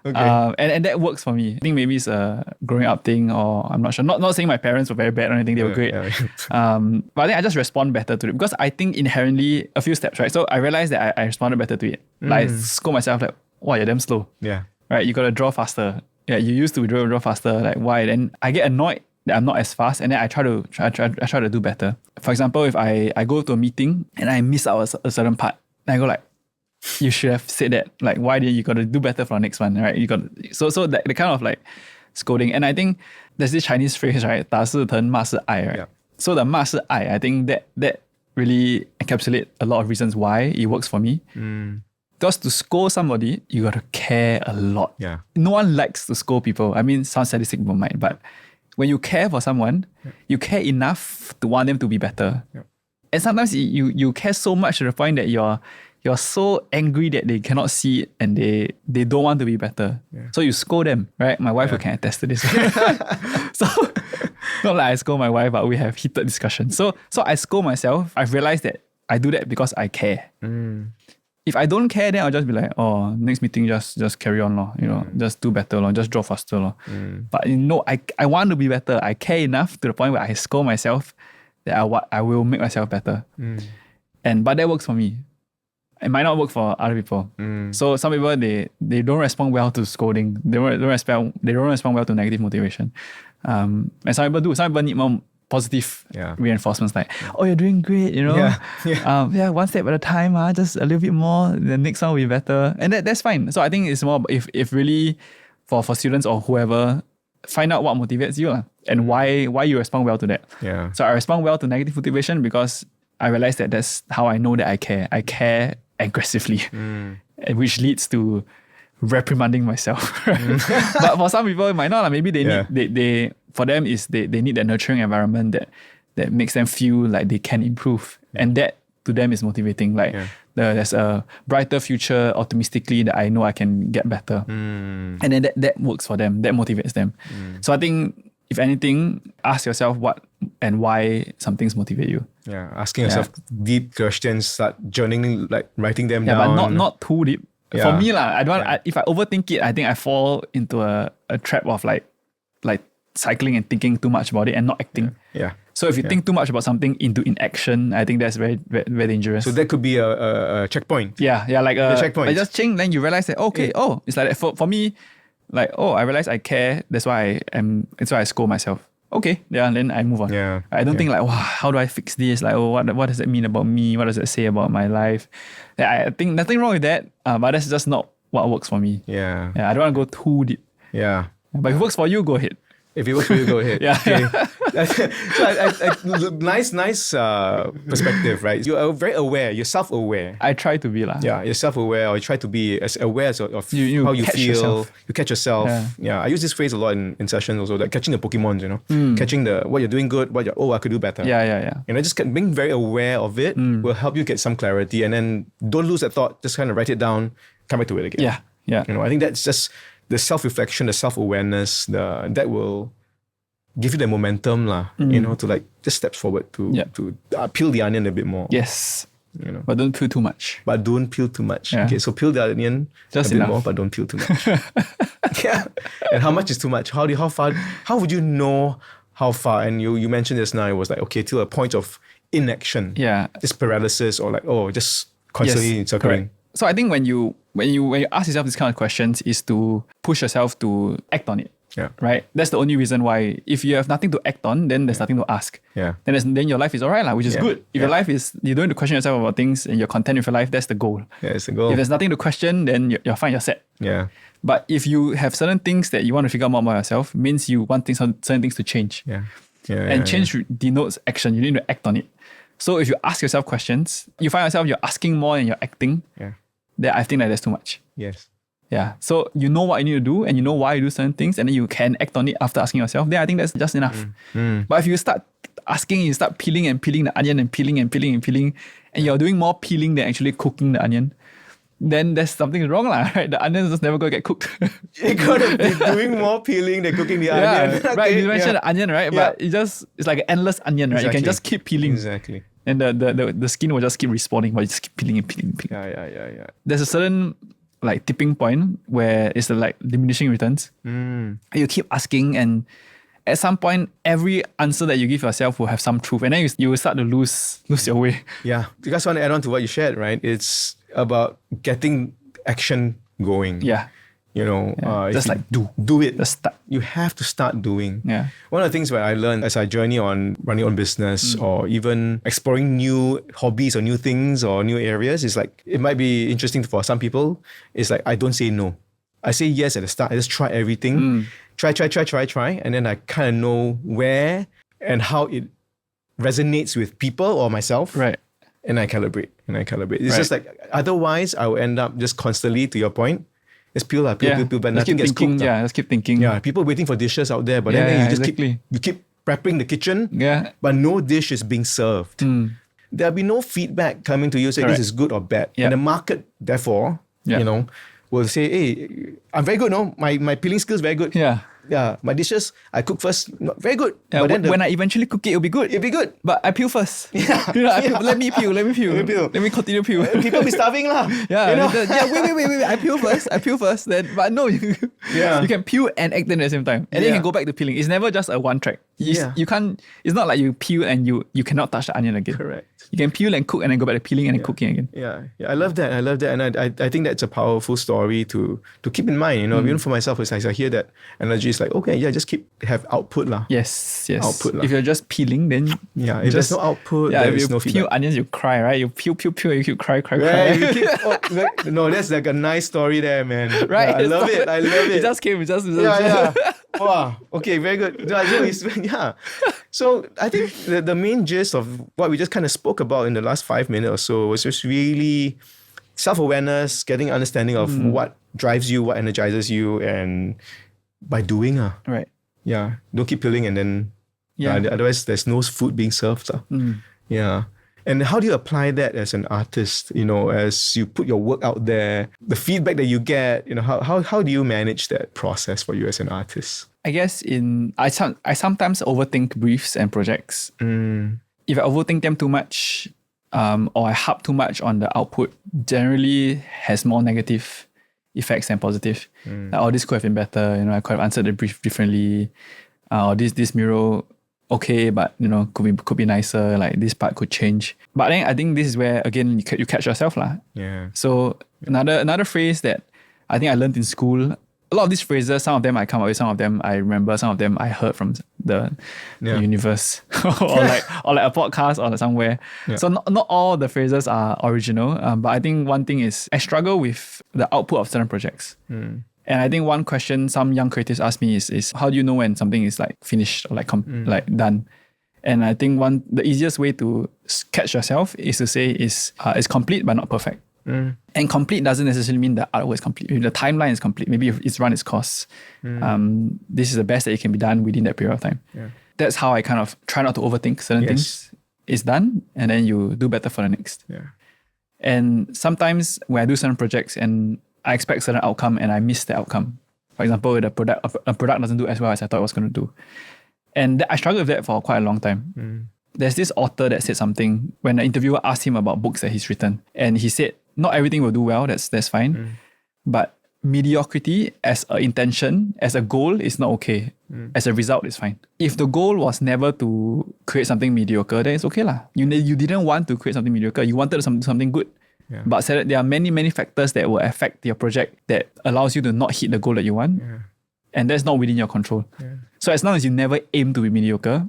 Okay. And that works for me. I think maybe it's a growing up thing, or I'm not sure. Not saying my parents were very bad or anything. They were great. But I think I just respond better to it, because I think inherently a few steps, right? So I realized that I responded better to it. Like I scold myself like, wow, you're damn slow. Yeah. Right? You got to draw faster. Yeah, you used to draw faster. Like why? Then I get annoyed that I'm not as fast, and then I try to do better. For example, if I go to a meeting and I miss out a certain part, then I go like, you should have said that. Like, why did you got to do better for the next one, right? You got so that the kind of like scolding. And I think there's this Chinese phrase, right? 打是疼，骂是爱, right? Yeah. So the 骂是爱, I think that really encapsulates a lot of reasons why it works for me. Because to scold somebody, you got to care a lot. Yeah. No one likes to scold people. I mean, sounds sadistic in my mind, but when you care for someone, you care enough to want them to be better. Yeah. And sometimes you care so much to the point that you're so angry that they cannot see it and they don't want to be better. Yeah. So you scold them, right? My wife can attest to this. So not like I scold my wife, but we have heated discussions. So I scold myself. I've realized that I do that because I care. If I don't care, then I'll just be like, oh, next meeting, just carry on, lor. Just do better, lor. Just draw faster, lor. But I want to be better. I care enough to the point where I scold myself that I will make myself better. But that works for me. It might not work for other people. So some people they don't respond well to scolding. They don't respond well to negative motivation. And some people do. Some people need more positive reinforcements, like, oh, you're doing great, one step at a time, just a little bit more, the next one will be better. And that's fine. So I think it's more if really for students or whoever, find out what motivates you and why you respond well to that. Yeah. So I respond well to negative motivation because I realize that that's how I know that I care. I care aggressively, which leads to reprimanding myself. But for some people, it might not. Maybe they need for them is they need that nurturing environment that makes them feel like they can improve, and that to them is motivating. Like there's a brighter future optimistically that I know I can get better, and then that works for them. That motivates them. So I think if anything, ask yourself what and why some things motivate you. Yeah, asking yourself deep questions, start journaling, like writing them down. But not too deep. Yeah. For me, I don't. If I overthink it, I think I fall into a trap of like cycling and thinking too much about it and not acting. Yeah. So if you think too much about something into inaction, I think that's very, very, very dangerous. So that could be a checkpoint. Yeah, like a checkpoint. Like just change, then you realize that it's like that. For me, like I realize I care. That's why That's why I scold myself. Okay, then I move on. Yeah. I don't think like, wow, how do I fix this? Like, what does that mean about me? What does it say about my life? I think nothing wrong with that. But that's just not what works for me. Yeah. I don't want to go too deep. Yeah. But if it works for you, go ahead. If it works for you, go ahead. Yeah. Okay. Nice perspective, right? You are very aware. You're self-aware. I try to be lah. Yeah, you're self-aware, or you try to be as aware of You how you catch feel. yourself. You catch yourself. Yeah, I use this phrase a lot in sessions also, like catching the Pokemons, catching what you're doing good, I could do better. Yeah. Just being very aware of it will help you get some clarity, and then don't lose that thought. Just kind of write it down, come back to it again. Yeah. I think that's just the self-reflection, the self-awareness, that will give you the momentum to like just steps forward to peel the onion a bit more. Yes. But don't peel too much. Yeah. Okay, so peel the onion just a bit enough. more, but don't peel too much. Yeah. And how much is too much? How would you know how far? And you mentioned just now, it was like, okay, till a point of inaction. Yeah. Just paralysis, or like, just constantly circling. Correct. So I think when you ask yourself these kind of questions is to push yourself to act on it. Yeah. Right? That's the only reason why. If you have nothing to act on, then there's nothing to ask. Yeah. Then your life is alright, which is good. If your life is, you don't need to question yourself about things and you're content with your life, that's the goal. Yeah, it's the goal. If there's nothing to question, then you're fine, you're set. Yeah. But if you have certain things that you want to figure out more about yourself, means you want certain things to change. Yeah. And change denotes action. You need to act on it. So if you ask yourself questions, you find yourself you're asking more than you're acting. Yeah. Then I think that's too much. Yes. Yeah. So you know what you need to do and you know why you do certain things, and then you can act on it after asking yourself. Then I think that's just enough. But if you start asking, you start peeling the onion and peeling, and you're doing more peeling than actually cooking the onion, then there's something wrong, right? The onion is just never going to get cooked. You gotta be doing more peeling than cooking the onion. Okay, right. You mentioned the onion, right? But it's like an endless onion, right? Exactly. You can just keep peeling. Exactly. And the skin will just keep responding, but you just keep peeling and peeling. Yeah. There's a certain like tipping point where it's like diminishing returns. You keep asking, and at some point, every answer that you give yourself will have some truth, and then you will start to lose your way. Yeah, because I want to add on to what you shared, right? It's about getting action going. Yeah. Just like do it. Just start. You have to start doing. Yeah. One of the things that I learned as I journey on running your own business or even exploring new hobbies or new things or new areas is like, it might be interesting for some people. It's like, I don't say no. I say yes at the start. I just try everything. Try. And then I kind of know where and how it resonates with people or myself. Right. And I calibrate. It's just like, otherwise I will end up just constantly, to your point, just peel, but nothing gets cooked. Yeah, just keep thinking. Yeah, people waiting for dishes out there, but then you just keep prepping the kitchen, but no dish is being served. There'll be no feedback coming to you saying this is good or bad. And the market, therefore, will say, hey, I'm very good, no? My peeling skills very good. Yeah, my dishes, I cook first, not very good. Yeah, but then when I eventually cook it, it'll be good. But I peel first. Let me peel. Let me continue peel. People be starving lah. Wait. I peel first. But no, you can peel and act in at the same time. And then you can go back to peeling. It's never just a one track. You can't, it's not like you peel and you cannot touch the onion again. Correct. You can peel and cook and then go back to peeling and then cooking again. Yeah, I love that. And I think that's a powerful story to keep in mind. Even for myself, as I hear that energy, it's like, okay, just have output lah. Yes. Output lah. If you're just peeling, then if there's no output, there is no feedback. If you peel onions, you cry, right? You peel, you keep cry. No, that's like a nice story there, man. Right? Yeah, I love it. It just came. Yeah. Wow. Okay, very good. Yeah. So I think the main gist of what we just kind of spoke about in the last 5 minutes or so was just really self-awareness, getting understanding of what drives you, what energizes you, and by doing. Right. Yeah. Don't keep peeling and then otherwise there's no food being served. Yeah. And how do you apply that as an artist, as you put your work out there, the feedback that you get, how do you manage that process for you as an artist? I guess I sometimes overthink briefs and projects. If I overthink them too much, or I harp too much on the output, generally has more negative effects than positive. Like, this could have been better, I could have answered the brief differently. Or this mural, okay, but could be nicer. Like this part could change. But then I think this is where again you catch yourself lah. Yeah. So another phrase that I think I learned in school. A lot of these phrases, some of them I come up with, some of them I remember, some of them I heard from the universe or like a podcast or somewhere. Yeah. So not all the phrases are original. But I think one thing is I struggle with the output of certain projects. And I think one question some young creatives ask me is how do you know when something is like finished or like like done? And I think the easiest way to catch yourself is to say it's complete but not perfect. And complete doesn't necessarily mean the artwork is complete. If the timeline is complete, maybe if it's run its course, this is the best that it can be done within that period of time. Yeah. That's how I kind of try not to overthink certain things. It's done, and then you do better for the next. Yeah. And sometimes when I do certain projects and I expect certain outcome and I miss the outcome. For example, a product doesn't do as well as I thought it was going to do. And I struggled with that for quite a long time. There's this author that said something when the interviewer asked him about books that he's written. And he said, not everything will do well, that's fine. But mediocrity as an intention, as a goal is not okay. As a result, it's fine. If the goal was never to create something mediocre, then it's okay lah. You didn't want to create something mediocre. You wanted something good. Yeah. But said that there are many, many factors that will affect your project that allows you to not hit the goal that you want. Yeah. And that's not within your control. Yeah. So as long as you never aim to be mediocre,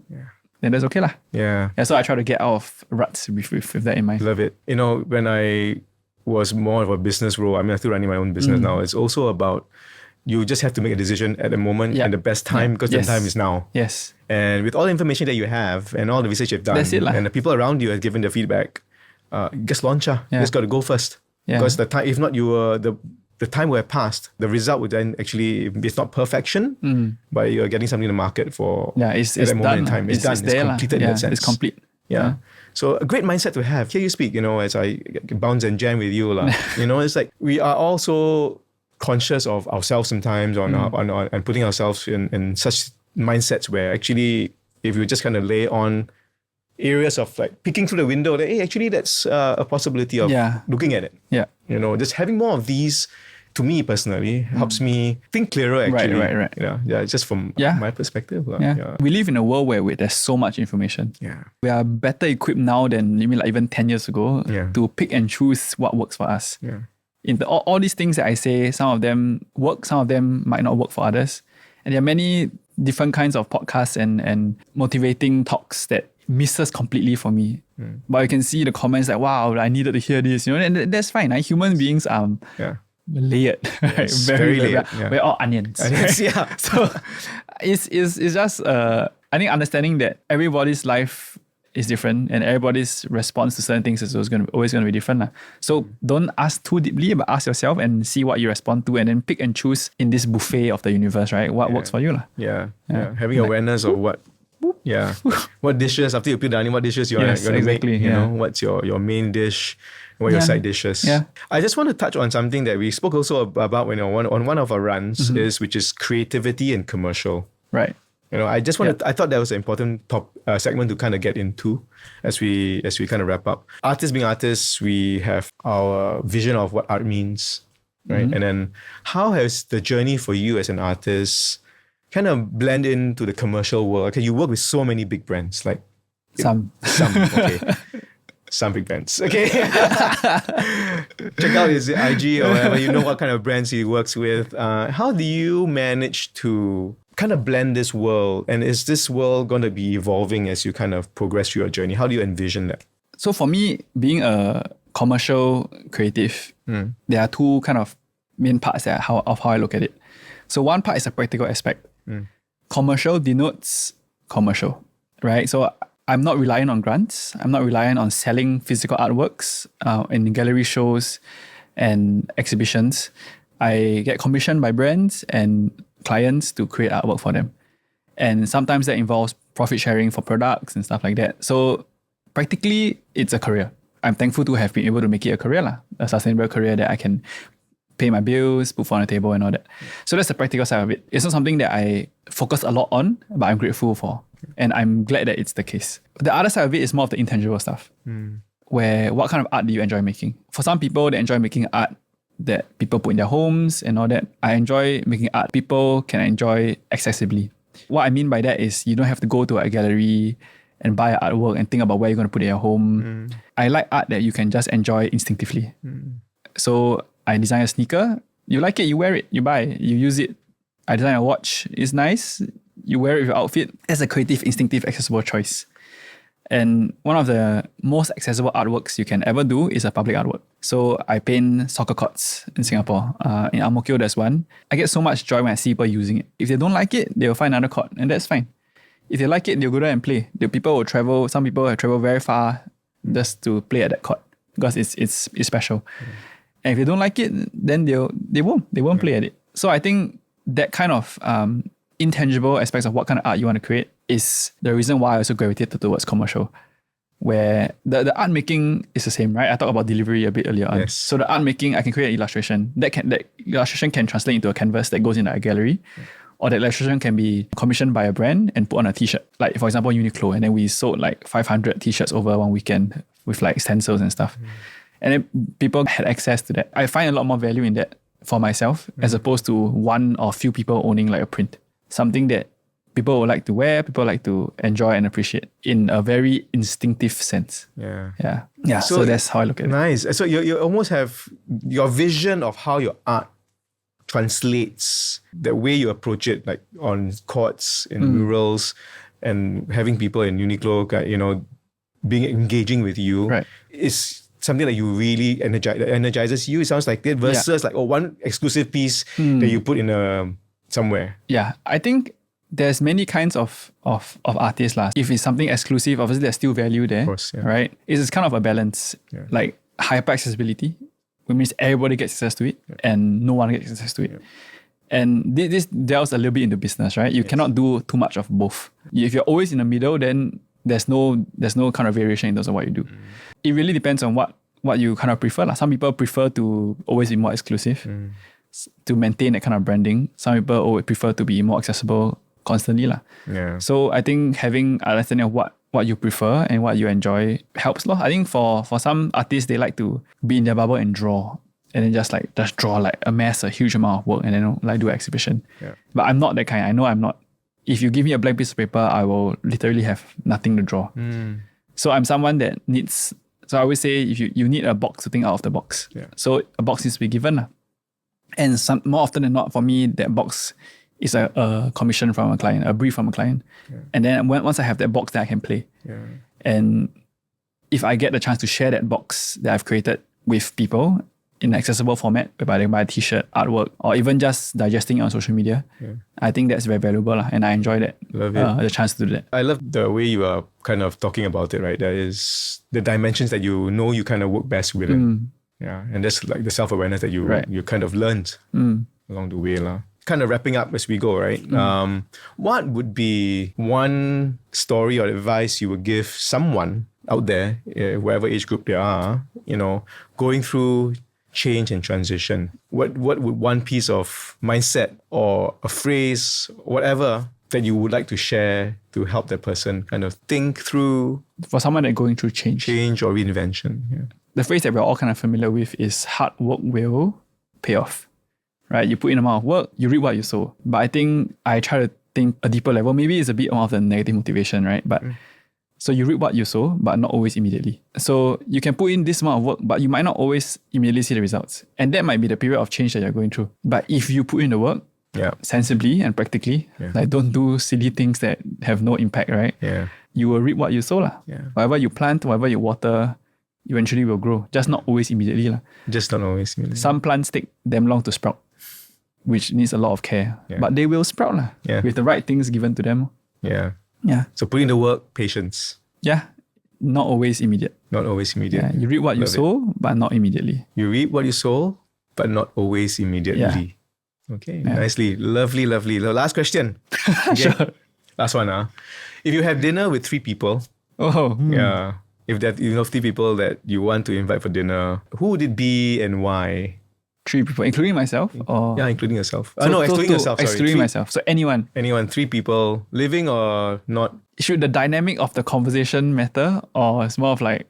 then that's okay lah. Yeah. So I try to get out of ruts with that in mind. Love it. You know, when I was more of a business role, I'm still running my own business now. It's also about you just have to make a decision at the moment and the best time because the time is now. Yes. And with all the information that you have and all the research you've done and the people around you have given the feedback, just launch. You just got to go first. Yeah. Because the time, if not, the time will have passed. The result would then actually, it's not perfection, but you're getting something in the market for it's at that moment done. in time. It's done. It's completed in that sense. It's complete. Yeah. So a great mindset to have. Hear you speak, as I bounce and jam with you. It's like we are also conscious of ourselves sometimes and putting ourselves in such mindsets where actually if you just kind of lay on areas of like peeking through the window that, hey, actually that's a possibility of looking at it. Yeah. Just having more of these to me personally helps me think clearer actually. Right. Yeah, just from my perspective. We live in a world where there's so much information. Yeah. We are better equipped now than even 10 years ago to pick and choose what works for us. Yeah. In all these things that I say, some of them work, some of them might not work for others. And there are many different kinds of podcasts and motivating talks that misses completely for me. But you can see the comments like, wow, I needed to hear this, and that's fine. Human beings are layered, yes, very layered. We're all onions. Right? So it's just I think understanding that everybody's life is different and everybody's response to certain things is always going to be different. So don't ask too deeply, but ask yourself and see what you respond to and then pick and choose in this buffet of the universe, right? What works for you. Yeah. Having awareness of what what dishes, after you peel the onion, what dishes you want to make, what's your main dish, what your side dishes. Yeah. I just want to touch on something that we spoke also about on one of our runs, which is creativity and commercial. Right. I just I thought that was an important segment to kind of get into as we kind of wrap up. Artists being artists, we have our vision of what art means, right? And then how has the journey for you as an artist kind of blend into the commercial world? Okay, you work with so many big brands, like some, okay. Some big brands. Okay. Check out his IG or whatever, you know what kind of brands he works with. How do you manage to kind of blend this world? And is this world going to be evolving as you kind of progress through your journey? How do you envision that? So for me, being a commercial creative, there are two kind of main parts of how I look at it. So one part is a practical aspect. Commercial denotes commercial, right? So I'm not relying on grants. I'm not relying on selling physical artworks in gallery shows and exhibitions. I get commissioned by brands and clients to create artwork for them. And sometimes that involves profit sharing for products and stuff like that. So practically, it's a career. I'm thankful to have been able to make it a career, a sustainable career that I can pay my bills, put food on the table and all that. So that's the practical side of it. It's not something that I focus a lot on, but I'm grateful for. And I'm glad that it's the case. The other side of it is more of the intangible stuff. Where what kind of art do you enjoy making? For some people, they enjoy making art that people put in their homes and all that. I enjoy making art people can enjoy accessibly. What I mean by that is you don't have to go to a gallery and buy artwork and think about where you're going to put it at home. I like art that you can just enjoy instinctively. So I design a sneaker, you like it, you wear it, you buy it, you use it. I design a watch, it's nice, you wear it with your outfit. That's a creative, instinctive, accessible choice. And one of the most accessible artworks you can ever do is a public artwork. So I paint soccer courts in Singapore. In Ang Mo Kio, there's one. I get so much joy when I see people using it. If they don't like it, they'll find another court, and that's fine. If they like it, they'll go there and play. The people will travel. Some people have traveled very far just to play at that court because it's special. And if they don't like it, then they won't play at it. So I think that kind of intangible aspects of what kind of art you want to create is the reason why I also gravitated towards commercial, where the art making is the same, right? I talked about delivery a bit earlier on. Yes. So the art making, I can create an illustration. That illustration can translate into a canvas that goes in a gallery, or that illustration can be commissioned by a brand and put on a t-shirt. Like for example, Uniqlo, and then we sold like 500 t-shirts over one weekend with like stencils and stuff. And then people had access to that. I find a lot more value in that for myself as opposed to one or few people owning like a print. Something that people would like to wear, people like to enjoy and appreciate in a very instinctive sense. Yeah. So that's how I look at it. Nice. So you almost have your vision of how your art translates, the way you approach it, like on courts, in murals, and having people in Uniqlo, being engaging with you, right, is something that you really energizes you. It sounds like it versus like one exclusive piece that you put in somewhere. Yeah, I think there's many kinds of artists lah. If it's something exclusive, obviously there's still value there, Of course, yeah. right? It's kind of a balance, like hyper accessibility, which means everybody gets access to it and no one gets access to it. And this delves a little bit into business, right? You cannot do too much of both. If you're always in the middle, then there's no kind of variation in terms of what you do. It really depends on what you kind of prefer lah. Some people prefer to always be more exclusive to maintain that kind of branding. Some people always prefer to be more accessible constantly lah. Yeah. So I think having an understanding of what you prefer and what you enjoy helps lor. I think for some artists, they like to be in their bubble and draw. And then just draw, like amass a huge amount of work and then like do an exhibition. Yeah. But I'm not that kind. I know I'm not. If you give me a blank piece of paper, I will literally have nothing to draw. So I'm someone that needs, so I always say if you need a box to think out of the box. Yeah. So a box needs to be given. And more often than not, for me, that box is a commission from a client, a brief from a client. Yeah. And then once I have that box, then I can play. Yeah. And if I get the chance to share that box that I've created with people in an accessible format, whereby they buy a t-shirt, artwork, or even just digesting it on social media, I think that's very valuable and I enjoy that. Love it. The chance to do that. I love the way you are kind of talking about it, right? That is the dimensions that you kind of work best with it. Yeah, and that's like the self-awareness that you kind of learned along the way. Kind of wrapping up as we go, right? What would be one story or advice you would give someone out there, whatever age group they are, going through change and transition? What would one piece of mindset or a phrase, whatever, that you would like to share to help that person kind of think through? For someone that's going through change or reinvention. Yeah. The phrase that we're all kind of familiar with is hard work will pay off, right? You put in amount of work, you reap what you sow. But I think I try to think a deeper level. Maybe it's a bit more of the negative motivation, right? But so you reap what you sow, but not always immediately. So you can put in this amount of work, but you might not always immediately see the results. And that might be the period of change that you're going through. But if you put in the work sensibly and practically, like don't do silly things that have no impact, right? Yeah. You will reap what you sow. Yeah. Whatever you plant, whatever you water, eventually will grow. Just not always immediately. Just not always immediately. Some plants take damn long to sprout, which needs a lot of care. Yeah. But they will sprout with the right things given to them. Yeah. Yeah. So put in the work, patience. Yeah. Not always immediate. Not always immediate. Yeah. You reap what you sow, but not immediately. You reap what you sow, but not always immediately. Yeah. Okay. Yeah. Nicely. Lovely, lovely. The last question. Okay. Sure. Last one. If you have dinner with 3 people. Yeah. If that 3 people that you want to invite for dinner, who would it be and why? 3 people, including myself? Or? Yeah, including yourself. No, excluding yourself. Sorry. Excluding myself. So anyone. 3 people, living or not. Should the dynamic of the conversation matter, or it's more of like...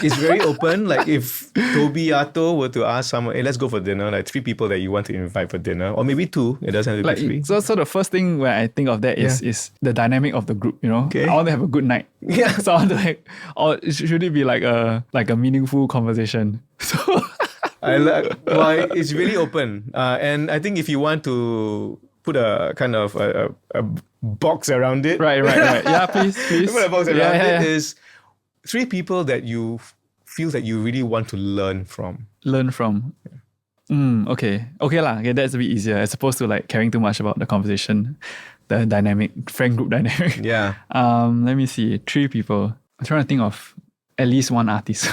It's very open. Like if Tobyato were to ask someone, hey, let's go for dinner, like 3 people that you want to invite for dinner, or maybe 2, it doesn't have to be 3. So the first thing when I think of that is the dynamic of the group, Okay. I want to have a good night. Yeah. So I want to or should it be like a meaningful conversation? So it's really open. And I think if you want to put a kind of a box around it. Right. Yeah, please. Put a box around Yeah. is 3 people that you feel that you really want to learn from. Learn from. Okay lah. Okay, that's a bit easier as opposed to like caring too much about the conversation, the dynamic, friend group dynamic. Yeah. Let me see. 3 people. I'm trying to think of at least one artist.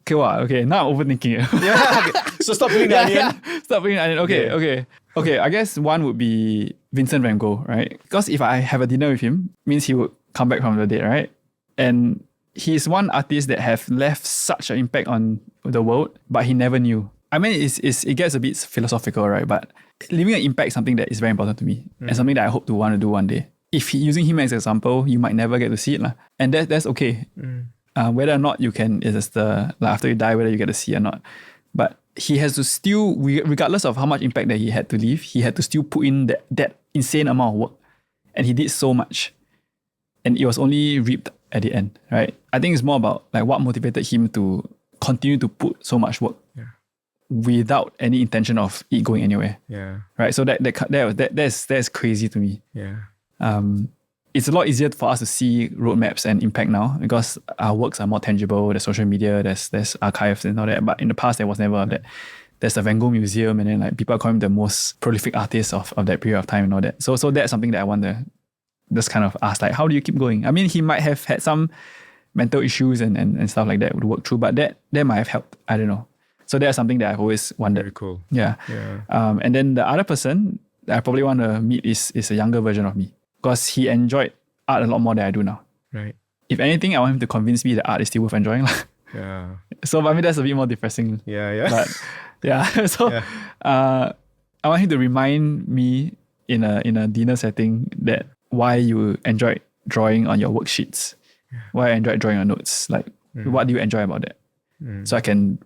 Okay, now I'm overthinking it. Yeah. Okay. So stop peeling the onion. Stop being an onion. Okay, I guess one would be Vincent van Gogh, right? Because if I have a dinner with him, means he would come back from the dead, right? And he's one artist that have left such an impact on the world, but he never knew. I mean, it gets a bit philosophical, right? But leaving an impact is something that is very important to me and something that I hope to want to do one day. If using him as an example, you might never get to see it. And that's okay. Whether or not you can, is just after you die, whether you get to see or not. But he has to still, regardless of how much impact that he had to leave, he had to still put in that insane amount of work. And he did so much. And it was only reaped at the end, right? I think it's more about like what motivated him to continue to put so much work without any intention of it going anywhere. Yeah. Right. So that's crazy to me. Yeah. It's a lot easier for us to see roadmaps and impact now because our works are more tangible. There's social media, there's archives and all that. But in the past, there was never that. There's a Van Gogh museum, and then like people are calling him the most prolific artist of that period of time and all that. So that's something that I wonder. Just kind of ask, like, how do you keep going? I mean, he might have had some mental issues and stuff like that would work through, but that might have helped. I don't know. So that's something that I've always wondered. Very cool. Yeah. And then the other person that I probably want to meet is a younger version of me because he enjoyed art a lot more than I do now. Right. If anything, I want him to convince me that art is still worth enjoying. Yeah. So I mean, that's a bit more depressing. Yeah. But yeah. So I want him to remind me in a dinner setting that why you enjoyed drawing on your worksheets, why I enjoyed drawing on notes. Like, what do you enjoy about that? So I can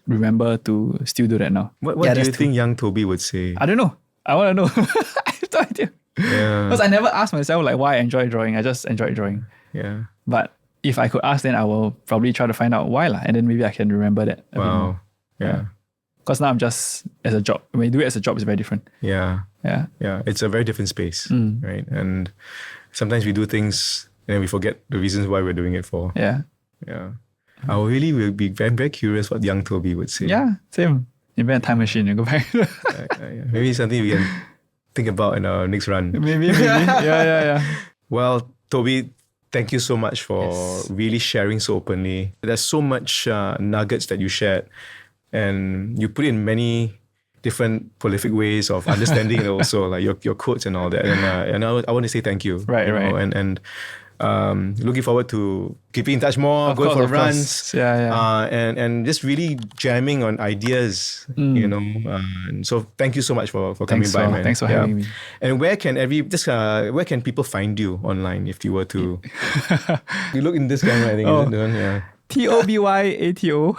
remember to still do that now. What do you think young Toby would say? I don't know. I want to know. I have no idea. Yeah. Because I never asked myself like why I enjoy drawing. I just enjoyed drawing. Yeah. But if I could ask, then I will probably try to find out why and then maybe I can remember that. Wow. Yeah. Because now I'm just as a job. When you do it as a job, it's very different. Yeah. It's a very different space, right? And sometimes we do things and then we forget the reasons why we're doing it for. Yeah. I really will be very, very curious what young Toby would say. Yeah, same. Invent a time machine and go back. Maybe something we can think about in our next run. Maybe. Yeah. Well, Toby, thank you so much for really sharing so openly. There's so much nuggets that you shared, and you put in many different prolific ways of understanding it also, like your quotes and all that. And I want to say thank you. Right. And looking forward to keeping in touch more, going for runs, and just really jamming on ideas, so thank you so much for coming by, man. Thanks for having me. And where can people find you online if you were to? You look in this camera, I think. Tobyato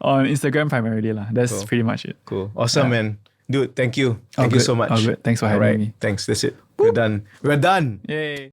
on Instagram primarily lah. That's cool. Pretty much it. Cool, awesome, man. Dude, thank you. Thank you so much. Good. Thanks for having me. Thanks. That's it. We're done. Yay.